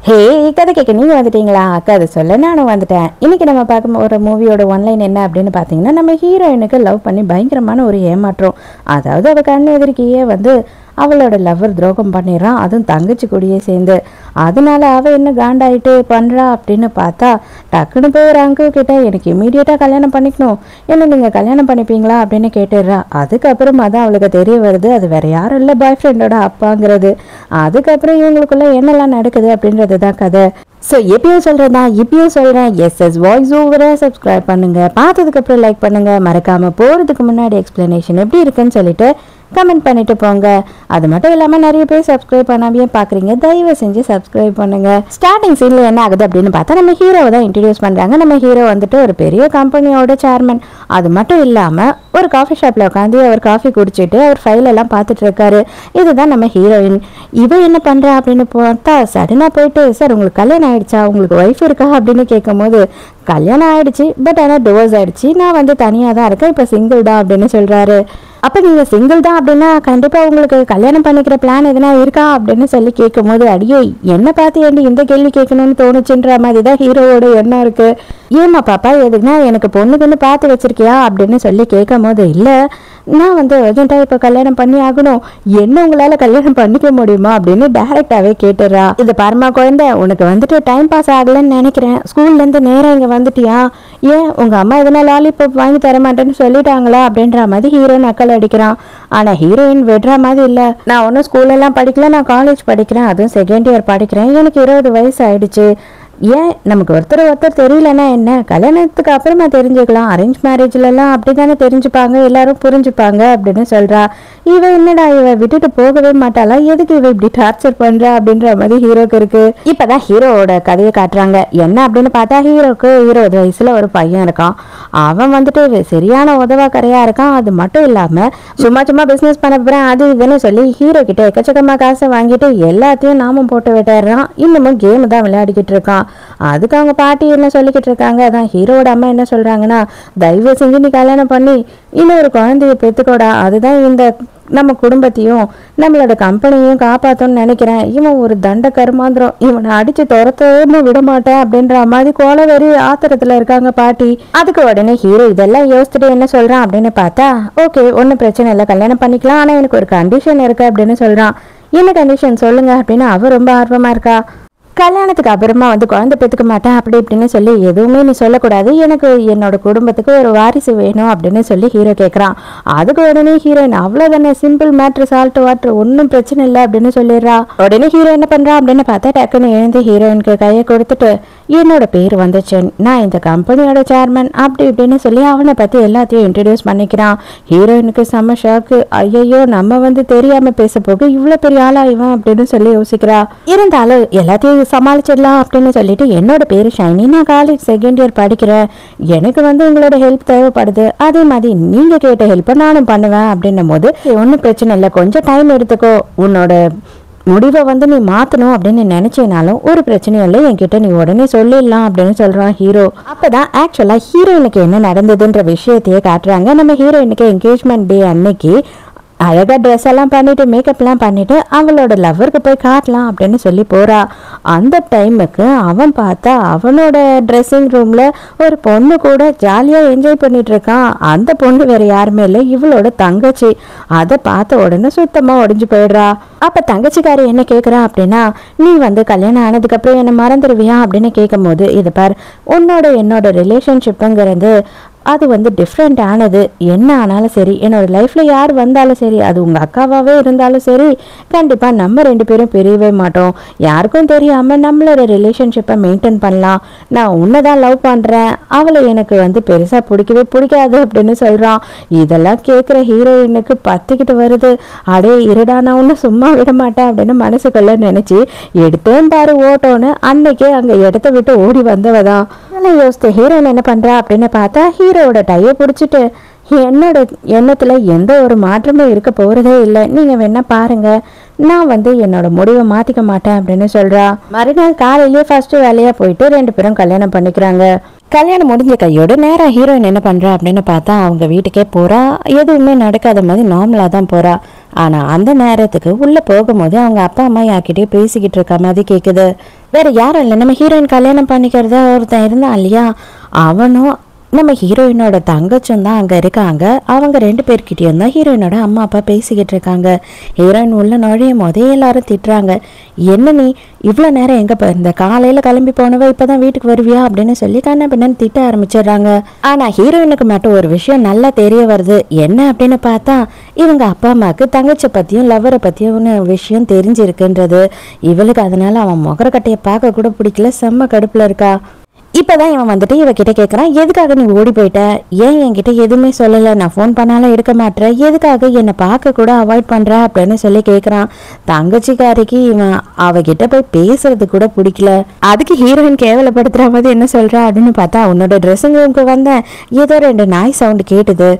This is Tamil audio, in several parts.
ஹே கதை கேட்க நீங்கள் வந்துட்டீங்களா? கதை சொல்ல நானும் வந்துட்டேன். இன்றைக்கி நம்ம பார்க்க ஒரு மூவியோட ஒன்லைன் என்ன அப்படின்னு பார்த்தீங்கன்னா, நம்ம ஹீரோயினுக்கு லவ் பண்ணி பயங்கரமான ஒரு ஏமாற்றம். அதாவது அவள் கண் எதிர்க்கையே அவளோட லவ்வர் துரோகம் பண்ணிடுறான், அதுவும் தங்கச்சி கூடயே சேர்ந்து. அதனால அவள் என்ன காண்டாயிட்டு பண்ணுறா அப்படின்னு பார்த்தா, டக்குன்னு போய் ஒரு அங்கிள் கிட்ட எனக்கு இமீடியட்டாக கல்யாணம் பண்ணிக்கணும், என்ன நீங்கள் கல்யாணம் பண்ணிப்பீங்களா அப்படின்னு கேட்டுடுறா. அதுக்கப்புறமா தான் அவளுக்கு தெரிய வருது அது வேற யாரும் இல்லை, பாய் ஃப்ரெண்டோட அப்பாங்கிறது. அதுக்கப்புறம் இவங்களுக்குள்ள என்னெல்லாம் நடக்குது அப்படின்றது தான் கதை. ஸோ எப்பயும் சொல்கிறேன் எஸ்எஸ் வாய்ஸ் ஓவரை சப்ஸ்கிரைப் பண்ணுங்கள், பார்த்ததுக்கப்புறம் லைக் பண்ணுங்கள், மறக்காமல் போகிறதுக்கு முன்னாடி எக்ஸ்ப்ளனேஷன் எப்படி இருக்குன்னு சொல்லிட்டு கமெண்ட் பண்ணிட்டு போங்க. அது மட்டும் இல்லாமல் நிறைய பேர் சப்ஸ்கிரைப் பண்ணாமே பார்க்குறீங்க, தயவு செஞ்சு சப்ஸ்கிரைப் பண்ணுங்க. ஸ்டார்டிங் சீனில் என்ன ஆகுது அப்படின்னு பார்த்தா, நம்ம ஹீரோவை தான் இன்ட்ரடியூஸ் பண்ணுறாங்க. நம்ம ஹீரோ ஒரு பெரிய கம்பெனியோட சேர்மன். அது மட்டும் இல்லாமல் ஒரு காஃபி ஷாப்பில் உட்காந்து அவர் காஃபி குடிச்சிட்டு அவர் ஃபைல் எல்லாம் பார்த்துட்டு இருக்காரு. இதுதான் நம்ம ஹீரோயின். இவ என்ன பண்ணுறா அப்படின்னு பார்த்தா, சடனாக போயிட்டு சார் உங்களுக்கு கல்யாணம் ஆயிடுச்சா, உங்களுக்கு ஒய்ஃப் இருக்கா அப்படின்னு கேட்கும் போது, கல்யாணம் ஆயிடுச்சு பட் ஆனால் டிவோர்ஸ் ஆயிடுச்சு, நான் தனியாக தான் இருக்கேன், இப்போ சிங்கிள் தான் அப்படின்னு சொல்கிறாரு. அப்போ நீங்கள் சிங்கிள் தான் அப்படின்னா கண்டிப்பாக உங்களுக்கு கல்யாணம் பண்ணிக்கிற பிளான் எதுனா இருக்கா அப்படின்னு சொல்லி கேட்கும் போது, அடியோ என்ன பார்த்து ஏண்டி இந்த கேள்வி கேட்கணும்னு தோணுச்சுன்ற மாதிரி தான் ஹீரோவோட எண்ணம் இருக்குது. ஏமா பாப்பா எதுக்குன்னா எனக்கு பொண்ணுக்குன்னு பார்த்து வச்சிருக்கியா அப்படின்னு சொல்லி கேட்கும் போது, இல்லை நான் அர்ஜென்ட்டாக இப்போ கல்யாணம் பண்ணி ஆகணும், என்ன உங்களால் கல்யாணம் பண்ணிக்க முடியுமா அப்படின்னு டைரெக்டாகவே கேட்டுறா. இது பாருமா குழந்தை, உனக்கு டைம் பாஸ் ஆகலைன்னு நினைக்கிறேன், ஸ்கூல்லேருந்து நேராக இங்கே வந்துட்டியா, ஏன் உங்கள் அம்மா எதனா லாலிபாப் வாங்கி தர மாட்டேன்னு சொல்லிட்டாங்களா அப்படின்ற மாதிரி ஹீரோ நக்கல் அடிக்கிறான். ஆனால் ஹீரோயின் விடுற மாதிரி இல்லை, நான் ஒன்றும் ஸ்கூலெல்லாம் படிக்கல, நான் காலேஜ் படிக்கிறேன், அதுவும் செகண்ட் இயர் படிக்கிறேன், எனக்கு 20 வயசு ஆயிடுச்சு, ஏன் நமக்கு ஒருத்தர் தெரியலன்னா என்ன, கல்யாணத்துக்கு அப்புறமா தெரிஞ்சுக்கலாம், அரேஞ்ச் மேரேஜ்லலாம் அப்படி தானே தெரிஞ்சுப்பாங்க, எல்லாரும் புரிஞ்சுப்பாங்க அப்படின்னு சொல்கிறா. என்னடா இவ விட்டுட்டு போகவே மாட்டாளா, எதுக்கு இவ இப்படி டார்ச்சர் பண்ணுறா அப்படின்ற மாதிரி ஹீரோக்கு இருக்கு. இப்போதான் ஹீரோவோட கதையை காட்டுறாங்க. என்ன அப்படின்னு பார்த்தா, ஹீரோக்கு 20 வயசுல ஒரு பையன் இருக்கான். அவன் சரியான உதவாக்கரையா இருக்கான். அது மட்டும் இல்லாமல் சும்மா பிஸ்னஸ் பண்ண போகிறேன் அது இதுன்னு சொல்லி ஹீரோ கிட்ட எக்கச்சக்கமாக காசை வாங்கிட்டு எல்லாத்தையும் நாமும் போட்டு விட்டுறான். இன்னமும் கேம் தான் விளையாடிக்கிட்டு இருக்கான். அதுக்கு அவங்க பாட்டி என்ன சொல்லிக்கிட்டு இருக்காங்க, அதான் ஹீரோட அம்மா என்ன சொல்றாங்கன்னா, தயவு செஞ்சு நீ கல்யாணம் பண்ணி இன்னொரு குழந்தைய பெற்றுக்கோடா, அதுதான் இந்த நம்ம குடும்பத்தையும் நம்மளோட கம்பெனியும் காப்பாற்றோன்னு நினைக்கிறேன், இவன் ஒரு தண்ட கருமாந்திரம், இவனை அடிச்சு துரத்தவும் விட மாட்டேன் அப்படின்ற மாதிரி கோலவெறி ஆத்திரத்துல இருக்காங்க பாட்டி. அதுக்கு உடனே ஹீரோ இதெல்லாம் யோசிச்சுட்டு என்ன சொல்றான் அப்படின்னு பார்த்தா, ஓகே ஒன்றும் பிரச்சனை இல்லை, கல்யாணம் பண்ணிக்கலாம், ஆனால் எனக்கு ஒரு கண்டிஷன் இருக்கு அப்படின்னு சொல்றான். என்ன கண்டிஷன் சொல்லுங்க அப்படின்னு அவ ரொம்ப ஆர்வமா இருக்கா. கல்யாணத்துக்கு அப்புறமா குழந்தை பெற்றுக்க மாட்டேன் அப்படி இப்படின்னு சொல்லி எதுவுமே நீ சொல்லக்கூடாது, எனக்கு என்னோட குடும்பத்துக்கு ஒரு வாரிசு வேணும் அப்படின்னு சொல்லி ஹீரோ கேட்குறான். அதுக்கு உடனே ஹீரோயின் அவ்வளோதானே, சிம்பிள் மேட்ரு, சால்ட் வாட்டர், ஒன்றும் பிரச்சனை இல்லை அப்படின்னு சொல்லிடுறா. உடனே ஹீரோ என்ன பண்ணுறா அப்படின்னு பார்த்தா, டக்குன்னு எழுந்து ஹீரோயினுக்கு கையை கொடுத்துட்டு, என்னோட பேர் வந்துச்சன், நான் இந்த கம்பெனியோட சேர்மன் அப்படி இப்படின்னு சொல்லி அவனை பற்றி எல்லாத்தையும் இன்ட்ரடியூஸ் பண்ணிக்கிறான். ஹீரோயினுக்கு செம்ம ஷாக்கு, ஐயோ நம்ம தெரியாமல் பேச போக இவ்வளோ பெரிய ஆளா இவன் அப்படின்னு சொல்லி யோசிக்கிறா. இருந்தாலும் எல்லாத்தையும் சமாளிச்சிடலாம் அப்படின்னு சொல்லிட்டு, என்னோட பேரு ஷைனி, நான் காலேஜ் செகண்ட் இயர் படிக்கிறேன், எனக்கு உங்களோட ஹெல்ப் தேவைப்படுது, அதே மாதிரி நீங்க கேட்ட ஹெல்ப்பை நானும் பண்ணுவேன் அப்படின்னும் போது, ஒன்றும் பிரச்சனை இல்லை, கொஞ்சம் டைம் எடுத்துக்கோ, உன்னோட முடிவை நீ மாற்றணும் அப்படின்னு நினைச்சேனாலும் ஒரு பிரச்சனையும் இல்லை, என்கிட்ட நீ உடனே சொல்லிடலாம் அப்படின்னு சொல்றான் ஹீரோ. அப்பதான் ஆக்சுவலா ஹீரோயினுக்கு என்ன நடந்ததுன்ற விஷயத்தையே காட்டுறாங்க. நம்ம ஹீரோயினுக்கு என்கேஜ்மெண்ட் டே அன்னைக்கு அழகாக ட்ரெஸ் எல்லாம் பண்ணிட்டு மேக்கப்லாம் பண்ணிட்டு அவளோட லவ்வருக்கு போய் காட்டலாம் அப்படின்னு சொல்லி போறா. அந்த டைமுக்கு அவன் பார்த்தா அவனோட ட்ரெஸ்ஸிங் ரூம்ல ஒரு பொண்ணு கூட ஜாலியாக என்ஜாய் பண்ணிட்டு இருக்கான். அந்த பொண்ணு வேற யாருமே இல்லை, இவளோட தங்கச்சி. அதை பார்த்த உடனே சுத்தமாக உடஞ்சு போயிடுறா. அப்போ தங்கச்சிக்காரி என்ன கேட்குறா அப்படின்னா, நீ கல்யாணம் ஆனதுக்கப்புறம் என்னை மறந்துடுவியா அப்படின்னு கேட்கும் போது, இது பார், என்னோட ரிலேஷன்ஷிப்புங்கிறது அது டிஃப்ரெண்ட் ஆனது, என்ன ஆனாலும் சரி, என்னோட லைஃப்ல யார் வந்தாலும் சரி, அது உங்க அக்காவாவே இருந்தாலும் சரி, கண்டிப்பா நம்ம 2 பேரும் பிரியவே மாட்டோம், யாருக்கும் தெரியாம நம்மளோட ரிலேஷன்ஷிப்பை மெயின்டைன் பண்ணலாம், நான் உன்னதான் லவ் பண்றேன், அவளை எனக்கு பெருசா பிடிக்கவே பிடிக்காது அப்படின்னு சொல்றான். இதெல்லாம் கேட்குற ஹீரோயினுக்கு பத்திக்கிட்டு வருது. அடே இருடா, நான் ஒன்னும் சும்மா விட மாட்டேன் அப்படின்னு மனசுக்குள்ள நினைச்சு எடுத்தேன் பாரு ஓட்டோன்னு அன்னைக்கே அங்க இடத்த விட்டு ஓடி வந்தவதான். யோசித்த ஹீரோயின் என்ன பண்றா அப்படின்னு பார்த்தா, ஹீரோவோட டைய பிடிச்சிட்டு, என்னோட எண்ணத்துல எந்த ஒரு மாற்றமும் இருக்க போறதே இல்லை, நீங்க வேணா பாருங்க, நான் என்னோட முடிவை மாத்திக்க மாட்டேன் அப்படின்னு சொல்றா. மறுநாள் காலையிலேயே ஃபர்ஸ்ட் வேலையா போயிட்டு 2 பேரும் கல்யாணம் பண்ணிக்கிறாங்க. கல்யாணம் முடிஞ்ச கையோடு நேரா ஹீரோயின் என்ன பண்றா அப்படின்னு பார்த்தா, அவங்க வீட்டுக்கே போறா. எதுவுமே நடக்காத மாதிரி நார்மலா தான் போறா. ஆனா அந்த நேரத்துக்கு உள்ள போகும்போது அவங்க அப்பா அம்மா யார்கிட்டயே பேசிக்கிட்டு இருக்க மாதிரி கேக்குது. வேற யாரும் இல்லை, நம்ம ஹீரோயின் கல்யாணம் பண்ணிக்கிறதா ஒருத்தன் இருந்தான் இல்லையா, அவனும் நம்ம ஹீரோயினோட தங்கச்சும் தான் அங்கே இருக்காங்க. அவங்க 2 பேர்கிட்டயும் தான் ஹீரோயினோட அம்மா அப்பா பேசிக்கிட்டு இருக்காங்க. ஹீரோயின் உள்ள நுழையும் போதே எல்லாரும் திட்டுறாங்க, என்ன நீ இவ்வளோ நேரம் எங்கே போயிருந்த, காலையில் கிளம்பி போனவ இப்போதான் வீட்டுக்கு வருவியா அப்படின்னு சொல்லி கண்ண பின்னன்னு திட்ட ஆரம்பிச்சிடுறாங்க. ஆனால் ஹீரோயினுக்கு மட்டும் ஒரு விஷயம் நல்லா தெரிய வருது. என்ன அப்படின்னு பார்த்தா, இவங்க அப்பா அம்மாவுக்கு தங்கச்சி பற்றியும் லவ்வரை பற்றியும் விஷயம் தெரிஞ்சிருக்குன்றது. இவளுக்கு அதனால அவன் முகரக்கட்டையை பார்க்க கூட பிடிக்கல, செம்ம கடுப்பில் இருக்கா. இப்போதான் இவன் வந்துட்டு இவகிட்ட கேட்குறான், எதுக்காக நீ ஓடி போயிட்ட, ஏன் என்கிட்ட எதுவுமே சொல்லலை, நான் ஃபோன் பண்ணாலும் எடுக்க மாட்டேன், எதுக்காக என்னை பார்க்க கூட அவாய்ட் பண்ணுற அப்படின்னு சொல்லி கேட்குறான். தங்கச்சிக்காரிக்கு இவன் அவகிட்ட போய் பேசுறது கூட பிடிக்கல. அதுக்கு ஹீரோயின் கேவலப்படுத்துகிற மாதிரி என்ன சொல்கிறா அப்படின்னு பார்த்தா, உன்னோட ட்ரெஸ்ஸிங் ரூமுக்கு வந்தேன், ஏதோ 2 நாய் சவுண்டு கேட்டுது,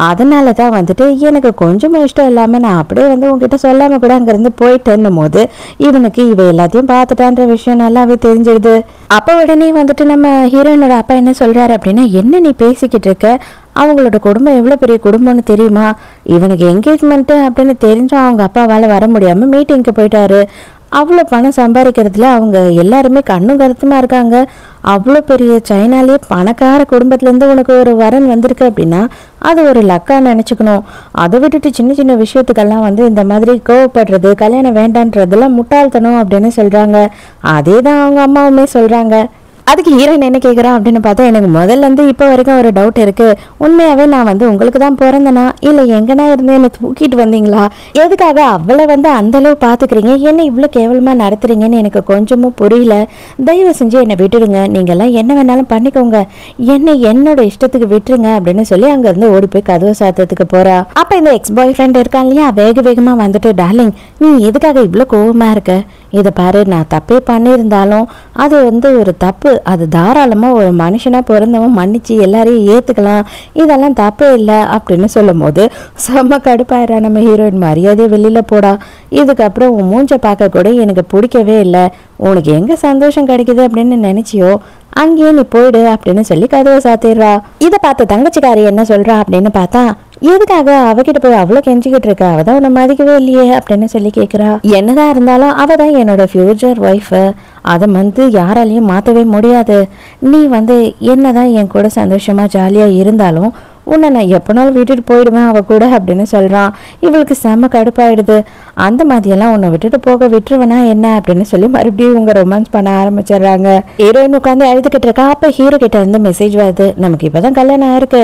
அதனால தான் வந்துட்டு எனக்கு கொஞ்சம் இஷ்டம் இல்லாமல் நான் அப்படியே வந்து உங்ககிட்ட சொல்லாமல் கூட அங்கேருந்து போயிட்டேன்னும் போது இவனுக்கு இவ எல்லாத்தையும் பார்த்துட்டான்ற விஷயம் நல்லாவே தெரிஞ்சிடுது. அப்போ உடனே வந்துட்டு நம்ம ஹீரோயினோட அப்பா என்ன சொல்றாரு அப்படின்னா, என்ன நீ பேசிக்கிட்டு இருக்க, அவங்களோட குடும்பம் எவ்வளோ பெரிய குடும்பம்னு தெரியுமா, இவனுக்கு என்கேஜ்மெண்ட்டு அப்படின்னு தெரிஞ்சும் அவங்க அப்பாவால் வர முடியாமல் மீட்டிங்க்கு போயிட்டாரு. அவ்வளோ பணம் சம்பாதிக்கிறதுல அவங்க எல்லாருமே கண்ணும் கருத்துமா இருக்காங்க. அவ்வளோ பெரிய சைனாலே பணக்கார குடும்பத்துலேருந்து உனக்கு ஒரு வரன் வந்திருக்கு அப்படின்னா அது ஒரு லக்கா நினச்சிக்கணும். அதை விட்டுட்டு சின்ன சின்ன விஷயத்துக்கெல்லாம் வந்து இந்த மாதிரி கோவப்படுறது, கல்யாணம் வேண்டான்றதெல்லாம் முட்டாள்தனம் அப்படின்னு சொல்கிறாங்க. அதே தான் அவங்க அம்மாவுமே சொல்கிறாங்க. அதுக்கு ஹீரோயின் என்ன கேட்குறான் அப்படின்னு பார்த்தா, எனக்கு முதல்லேருந்து இப்போ வரைக்கும் ஒரு டவுட் இருக்குது, உண்மையாகவே நான் வந்து உங்களுக்கு தான் பிறந்தனா இல்லை எங்கன்னா இருந்து என்னை தூக்கிட்டு வந்தீங்களா, எதுக்காக அவளை வந்து அந்தளவு பார்த்துக்கிறீங்க, என்ன இவ்வளோ கேவலமாக நடத்துறீங்கன்னு எனக்கு கொஞ்சமும் புரியல, தயவு செஞ்சு என்னை விட்டுடுங்க, நீங்கள்லாம் என்ன வேணாலும் பண்ணிக்கோங்க, என்னோட இஷ்டத்துக்கு விட்டுருங்க அப்படின்னு சொல்லி அங்கேருந்து ஓடி போய் கதவை சாத்தத்துக்கு போகிறா. அப்போ இந்த எக்ஸ் பாய் ஃப்ரெண்ட் இருக்கான் இல்லையா, வேகமாக வந்துட்டு, டார்லிங் நீ எதுக்காக இவ்வளோ கோவமாக இருக்க, இதை பாரு, நான் தப்பே பண்ணியிருந்தாலும் அது வந்து ஒரு தப்பு, அது தாராளமாக ஒரு மனுஷனாக பிறந்தவன் மன்னிச்சு எல்லாரையும் ஏற்றுக்கலாம், இதெல்லாம் தப்பே இல்லை அப்படின்னு சொல்லும் போது செம்ம கடுப்பாயிரா நம்ம ஹீரோயின். மரியாதையை வெளியில் போடா, இதுக்கப்புறம் உன் மூஞ்சை பார்க்க கூட எனக்கு பிடிக்கவே இல்லை, உனக்கு எங்கே சந்தோஷம் கிடைக்குது அப்படின்னு நினச்சியோ அங்கேயே நீ போயிடு அப்படின்னு சொல்லி கதவை சாத்திடுறா. இதை பார்த்து தங்கச்சிக்காரி என்ன சொல்றா அப்படின்னு பார்த்தா, எதுக்காக அவகிட்ட போய் அவ்வளோ கெஞ்சிக்கிட்டு இருக்கா, அவதான் உன்னை மதிக்கவே இல்லையே அப்படின்னு சொல்லி கேட்குறா. என்னதான் இருந்தாலும் அவதான் என்னோட ஃபியூச்சர் ஒய்ஃபு, அதை வந்து யாராலையும் மாற்றவே முடியாது, நீ வந்து என்னதான் என் கூட சந்தோஷமா ஜாலியாக இருந்தாலும் உன்னை நான் எப்போனாலும் விட்டுட்டு போயிடுவேன் அவ கூட அப்படின்னு சொல்கிறான். இவளுக்கு செம்ம கடுப்பாயிடுது. அந்த மாதிரியெல்லாம் உன்னை விட்டுட்டு போக விட்டுருவேனா என்ன அப்படின்னு சொல்லி மறுபடியும் இவங்க ரொமான்ஸ் பண்ண ஆரம்பிச்சிடுறாங்க. ஹீரோயின் உட்காந்து அழுதுகிட்டு இருக்கா. அப்போ ஹீரோ கிட்ட இருந்து மெசேஜ் வருது, நமக்கு இப்போதான் கல்யாணம் ஆயிருக்கு,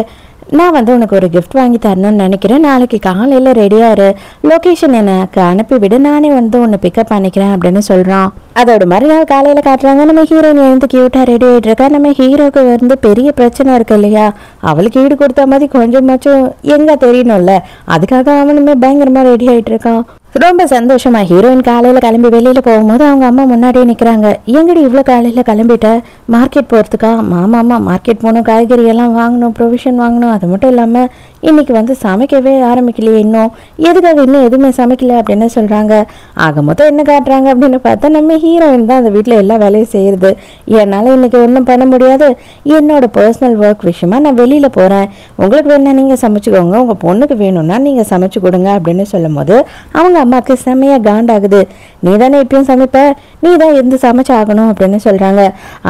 நான் வந்து உனக்கு ஒரு கிஃப்ட் வாங்கி தரணும்னு நினைக்கிறேன், நாளைக்கு காலையில் ரெடியாரு, லொக்கேஷன் எனக்கு அனுப்பிவிடு, நானே வந்து உன்னை பிக்கப் பண்ணிக்கிறேன் அப்படின்னு சொல்கிறான். அதோட மறுநாள் காலையில் காட்டுறாங்க, நம்ம ஹீரோயின் எழுந்து கியூட்டாக ரெடி ஆகிட்டு இருக்கா. நம்ம ஹீரோக்கு வந்து பெரிய பிரச்சனை இருக்கு இல்லையா, அவளுக்கு ஈடு கொடுத்த மாதிரி கொஞ்சமாச்சும் எங்கே தெரியணும்ல, அதுக்காக அவனுமே பயங்கரமாக ரெடி ஆகிட்டு இருக்கான். ரொம்ப சந்தோஷமா ஹீரோயின் காலையில் கிளம்பி வெளியில் போகும்போது அவங்க அம்மா முன்னாடியே நிற்கிறாங்க. எங்கடி இவ்வளோ காலையில் கிளம்பிட்ட, மார்க்கெட் போகிறதுக்கா? மாமா மார்க்கெட் போகணும், காய்கறி எல்லாம் வாங்கணும், ப்ரொவிஷன் வாங்கணும், அது மட்டும் இல்லாமல் இன்னைக்கு வந்து சமைக்கவே ஆரம்பிக்கலையே, இன்னும் எதுக்காக இன்னும் எதுவுமே சமைக்கல அப்படின்னு சொல்கிறாங்க. ஆக மொத்தம் என்ன காட்டுறாங்க அப்படின்னு பார்த்தா, நம்ம ஹீரோயின் தான் அந்த வீட்டில் எல்லா வேலையும் செய்கிறது. என்னால் இன்னைக்கு ஒன்றும் பண்ண முடியாது, என்னோட பர்சனல் ஒர்க் விஷயமா நான் வெளியில் போகிறேன், உங்களுக்கு வேணா நீங்கள் சமைச்சுக்கோங்க, உங்கள் பொண்ணுக்கு வேணும்னா நீங்கள் சமைச்சு கொடுங்க அப்படின்னு சொல்லும் போது அவங்க அம்மாவுக்கு செம்மையா காண்டாகுது. நீ தானே இப்பயும் சமைப்ப, நீ தான் இருந்து சமைச்சாகணும் அப்படின்னு சொல்றாங்க.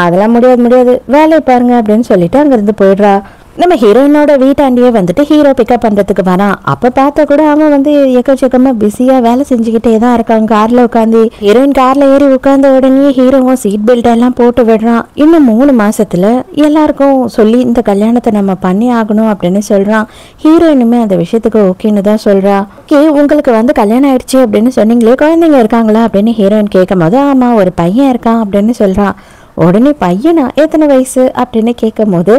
அதெல்லாம் முடியாது, வேலையை பாருங்க அப்படின்னு சொல்லிட்டு அங்கிருந்து போயிடுறா. நம்ம ஹீரோயினோட வீட்டாண்டியே வந்துட்டு ஹீரோ பிக்கப் பண்ணுறதுக்கு வரான். அப்போ பார்த்தா கூட அவன் வந்து எக்கச்சக்கமாக பிஸியாக வேலை செஞ்சுக்கிட்டே தான் இருக்கான் காரில் உட்காந்து. ஹீரோயின் காரில் ஏறி உட்காந்த உடனே ஹீரோவும் சீட் பெல்ட் எல்லாம் போட்டு விடுறான். இன்னும் 3 மாசத்துல எல்லாருக்கும் சொல்லி இந்த கல்யாணத்தை நம்ம பண்ணி ஆகணும் அப்படின்னு சொல்கிறான். ஹீரோயினுமே அந்த விஷயத்துக்கு ஓகேன்னு தான் சொல்கிறா. ஓகே, உங்களுக்கு வந்து கல்யாணம் ஆயிடுச்சு அப்படின்னு சொன்னீங்களே, குழந்தைங்க இருக்காங்களா அப்படின்னு ஹீரோயின் கேட்கும் போது, ஆமாம் ஒரு பையன் இருக்கான் அப்படின்னு சொல்கிறான். உடனே பையனா, எத்தனை வயசு அப்படின்னு கேட்கும் போது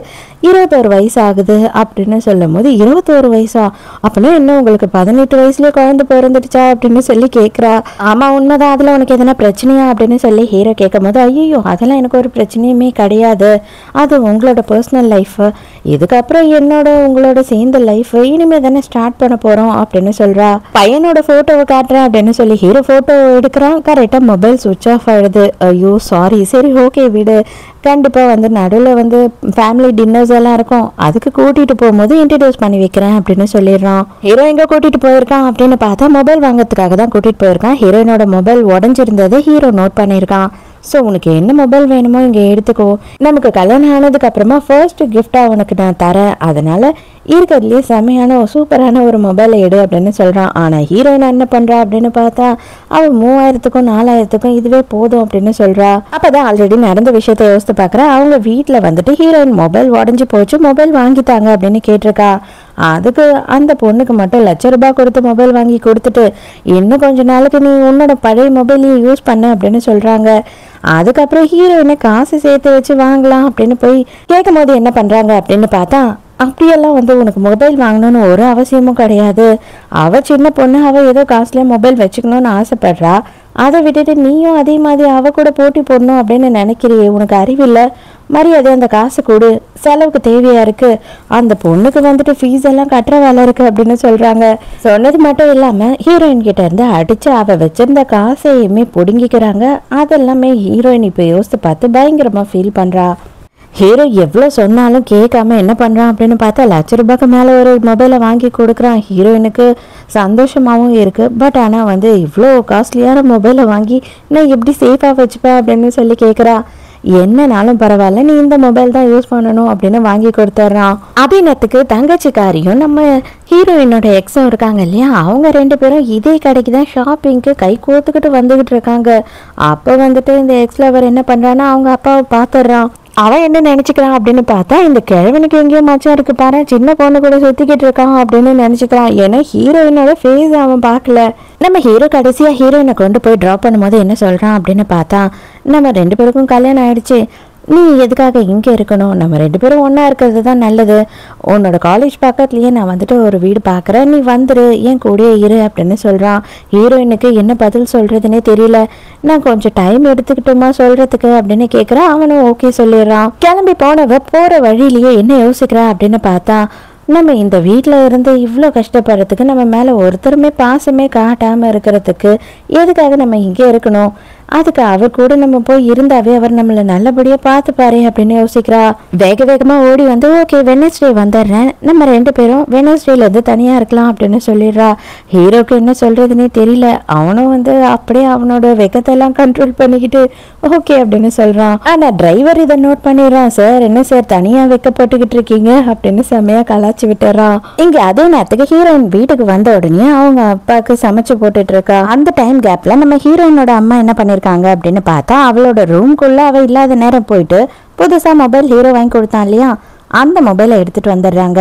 21 வயசு ஆகுது அப்படின்னு சொல்லும் போது, 21 வயசா, அப்படின்னா இன்னும் உங்களுக்கு 18 வயசுலேயே குழந்தை பிறந்துடுச்சா அப்படின்னு சொல்லி கேட்குறா. ஆமாம் உண்மைதான், அதில் உனக்கு எதனா பிரச்சனையா அப்படின்னு சொல்லி ஹீரோ கேட்கும் போது, ஐயோ அதெல்லாம் எனக்கு ஒரு பிரச்சனையுமே கிடையாது, அது உங்களோட பர்சனல் லைஃபு, இதுக்கப்புறம் உங்களோட சேர்ந்த லைஃப் இனிமேல் தானே ஸ்டார்ட் பண்ண போகிறோம் அப்படின்னு சொல்கிறா. பையனோட ஃபோட்டோவை காட்டுறேன் அப்படின்னு சொல்லி ஹீரோ ஃபோட்டோ எடுக்கிறான். கரெக்டாக மொபைல் சுவிட்ச் ஆஃப் ஆகிடுது. ஐயோ சாரி, சரி ஓகே ஓகே விடு, கண்டிப்பாக வந்து நடுவில் வந்து ஃபேமிலி டின்னர்ஸ் எல்லாம் இருக்கும், அதுக்கு கூட்டிகிட்டு போகும்போது இன்ட்ரடியூஸ் பண்ணி வைக்கிறேன் அப்படின்னு சொல்லிடுறான். ஹீரோ எங்கே கூட்டிகிட்டு போயிருக்கான் அப்படின்னு பார்த்தா மொபைல் வாங்கிறதுக்காக தான் கூட்டிகிட்டு போயிருக்கான். ஹீரோயினோட மொபைல் உடஞ்சிருந்ததை ஹீரோ நோட் பண்ணியிருக்கான். ஸோ உனக்கு என்ன மொபைல் வேணுமோ இங்கே எடுத்துக்கோ, நமக்கு கல்யாணம் ஆனதுக்கு அப்புறமா ஃபர்ஸ்ட் கிஃப்டாக உனக்கு நான் தரேன், அதனால இருக்கிறதுலேயே செம்மையான சூப்பரான ஒரு மொபைலை எடு அப்படின்னு சொல்கிறான். ஆனால் ஹீரோயின் என்ன பண்ணுறா அப்படின்னு பார்த்தா அவள் 3000க்கும் 4000க்கும் இதுவே போதும் அப்படின்னு சொல்கிறா. அப்போ தான் ஆல்ரெடி நடந்த விஷயத்தை யோசித்து பார்க்குறா. அவங்க வீட்டில் வந்துட்டு ஹீரோயின் மொபைல் உடஞ்சி போச்சு, மொபைல் வாங்கித்தாங்க அப்படின்னு கேட்டிருக்கா. அதுக்கு அந்த பொண்ணுக்கு மட்டும் ₹1,00,000 கொடுத்து மொபைல் வாங்கி கொடுத்துட்டு இன்னும் கொஞ்ச நாளுக்கு நீ உன்னோட பழைய மொபைலையே யூஸ் பண்ண அப்படின்னு சொல்கிறாங்க. அதுக்கப்புறம் ஹீரோயினை காசு சேர்த்து வச்சு வாங்கலாம் அப்படின்னு போய் கேட்கும் போது என்ன பண்ணுறாங்க அப்படின்னு பார்த்தா அப்படியெல்லாம் வந்து உனக்கு மொபைல் வாங்கணும்னு ஒரு அவசியமும் கிடையாது, அவள் சின்ன பொண்ணு, அவள் ஏதோ காசுலேயே மொபைல் வச்சுக்கணும்னு ஆசைப்படுறா, அதை விட்டுட்டு நீயும் அதே மாதிரி அவள் கூட போட்டி போடணும் அப்படின்னு நினைக்கிறியே, உனக்கு அறிவில்லை, மரியாதை அந்த காசு கொடு, செலவுக்கு தேவையா இருக்கு, அந்த பொண்ணுக்கு வந்துட்டு ஃபீஸ் எல்லாம் கட்டுற வேலை இருக்கு அப்படின்னு சொல்றாங்க. சொன்னது மட்டும் இல்லாம ஹீரோயின் கிட்ட இருந்து அடிச்சு அவ வச்சிருந்த காசையுமே பிடுங்கிக்கிறாங்க. அதெல்லாமே ஹீரோயின் இப்ப யோசித்து பார்த்து பயங்கரமா ஃபீல் பண்றா. ஹீரோ எவ்வளோ சொன்னாலும் கேட்காம என்ன பண்ணுறான் அப்படின்னு பார்த்தா ₹1,00,000 மேலே ஒரு மொபைலை வாங்கி கொடுக்குறான். ஹீரோயினுக்கு சந்தோஷமாகவும் இருக்குது. பட் ஆனால் வந்து இவ்வளோ காஸ்ட்லியான மொபைலை வாங்கி நான் எப்படி சேஃபாக வச்சுப்பேன் அப்படின்னு சொல்லி கேட்குறா. என்னனாலும் பரவாயில்ல, நீ இந்த மொபைல் தான் யூஸ் பண்ணணும் அப்படின்னு வாங்கி கொடுத்துட்றான். அபிநத்துக்கு தங்கச்சிக்காரியும் நம்ம ஹீரோயினோட எக்ஸும் இருக்காங்க இல்லையா, அவங்க 2 பேரும் இதே கடைக்கு தான் ஷாப்பிங்க்கு கை கோத்துக்கிட்டு வந்துகிட்டு இருக்காங்க. அப்போ வந்துட்டு இந்த எக்ஸ் லவர் என்ன பண்ணுறான்னா அவங்க அப்பாவை பார்த்துடுறான். அவன் என்ன நினைச்சுக்கிறான் அப்படின்னு பார்த்தா இந்த கிழவனுக்கு எங்கேயோ மச்சம் இருக்கு பாரு, சின்ன பொண்ணு கூட சுத்திக்கிட்டு இருக்கான் அப்படின்னு நினைச்சுக்கிறான். ஏன்னா ஹீரோயினோட ஃபேஸ் அவன் பார்க்கல. நம்ம ஹீரோ கடைசியா ஹீரோயினை கொண்டு போய் ட்ராப் பண்ணும்போது என்ன சொல்றான் அப்படின்னு பார்த்தா நம்ம 2 பேருக்கும் கல்யாணம் ஆயிடுச்சு, நீ எதுக்காக இங்கே இருக்கணும், நம்ம 2 பேரும் ஒன்றா இருக்கிறது தான் நல்லது, உன்னோட காலேஜ் பக்கத்துலேயே நான் வந்துட்டு ஒரு வீடு பார்க்குறேன், நீ வந்துரு, என் கூடயே இரு அப்படின்னு சொல்கிறான். ஹீரோயினுக்கு என்ன பதில் சொல்கிறதுனே தெரியல. நான் கொஞ்சம் டைம் எடுத்துக்கிட்டோமா சொல்கிறதுக்கு அப்படின்னு கேட்குறான். அவனும் ஓகே சொல்லிடுறான். கிளம்பி போனவ போகிற வழியிலேயே என்ன யோசிக்கிறா அப்படின்னு பார்த்தா நம்ம இந்த வீட்டில் இருந்து இவ்வளோ கஷ்டப்படுறதுக்கு, நம்ம மேலே ஒருத்தருமே பாசமே காட்டாமல் இருக்கிறதுக்கு எதுக்காக நம்ம இங்கே இருக்கணும், அதுக்கு அவர் கூட நம்ம போய் இருந்தாவே அவர் நம்மளை நல்லபடியாக பார்த்துப்பாரு அப்படின்னு யோசிக்கிறா. வேக வேகமாக ஓடி வந்து ஓகே வெனஸ்டே வந்துடுறேன், நம்ம 2 பேரும் வெனஸ்டேலேருந்து தனியாக இருக்கலாம் அப்படின்னு சொல்லிடுறா. ஹீரோக்கு என்ன சொல்கிறதுனே தெரியல. அவனும் வந்து அப்படியே அவனோட வெகத்தெல்லாம் கண்ட்ரோல் பண்ணிக்கிட்டு ஓகே அப்படின்னு சொல்கிறான். ஆனால் டிரைவர் இதை நோட் பண்ணிடுறான். சார் என்ன சார் தனியாக வைக்கப்பட்டுக்கிட்டு இருக்கீங்க அப்படின்னு செம்மையாக கலாச்சி விட்டுறான். இங்கே அதே நேரத்துக்கு ஹீரோயின் வீட்டுக்கு வந்த உடனே அவங்க அப்பாவுக்கு சமைச்சு போட்டுட்டு இருக்கா. அந்த டைம் கேப்பில் நம்ம ஹீரோயினோட அம்மா என்ன பண்ணிருக்காங்க அப்படின்னு பார்த்தா அவளோட ரூம்குள்ள அவ இல்லாத நேரம் போயிட்டு புதுசா மொபைல் ஹீரோ வாங்கி கொடுத்தான் இல்லையா, அந்த மொபைலை எடுத்துட்டு வந்துடுறாங்க.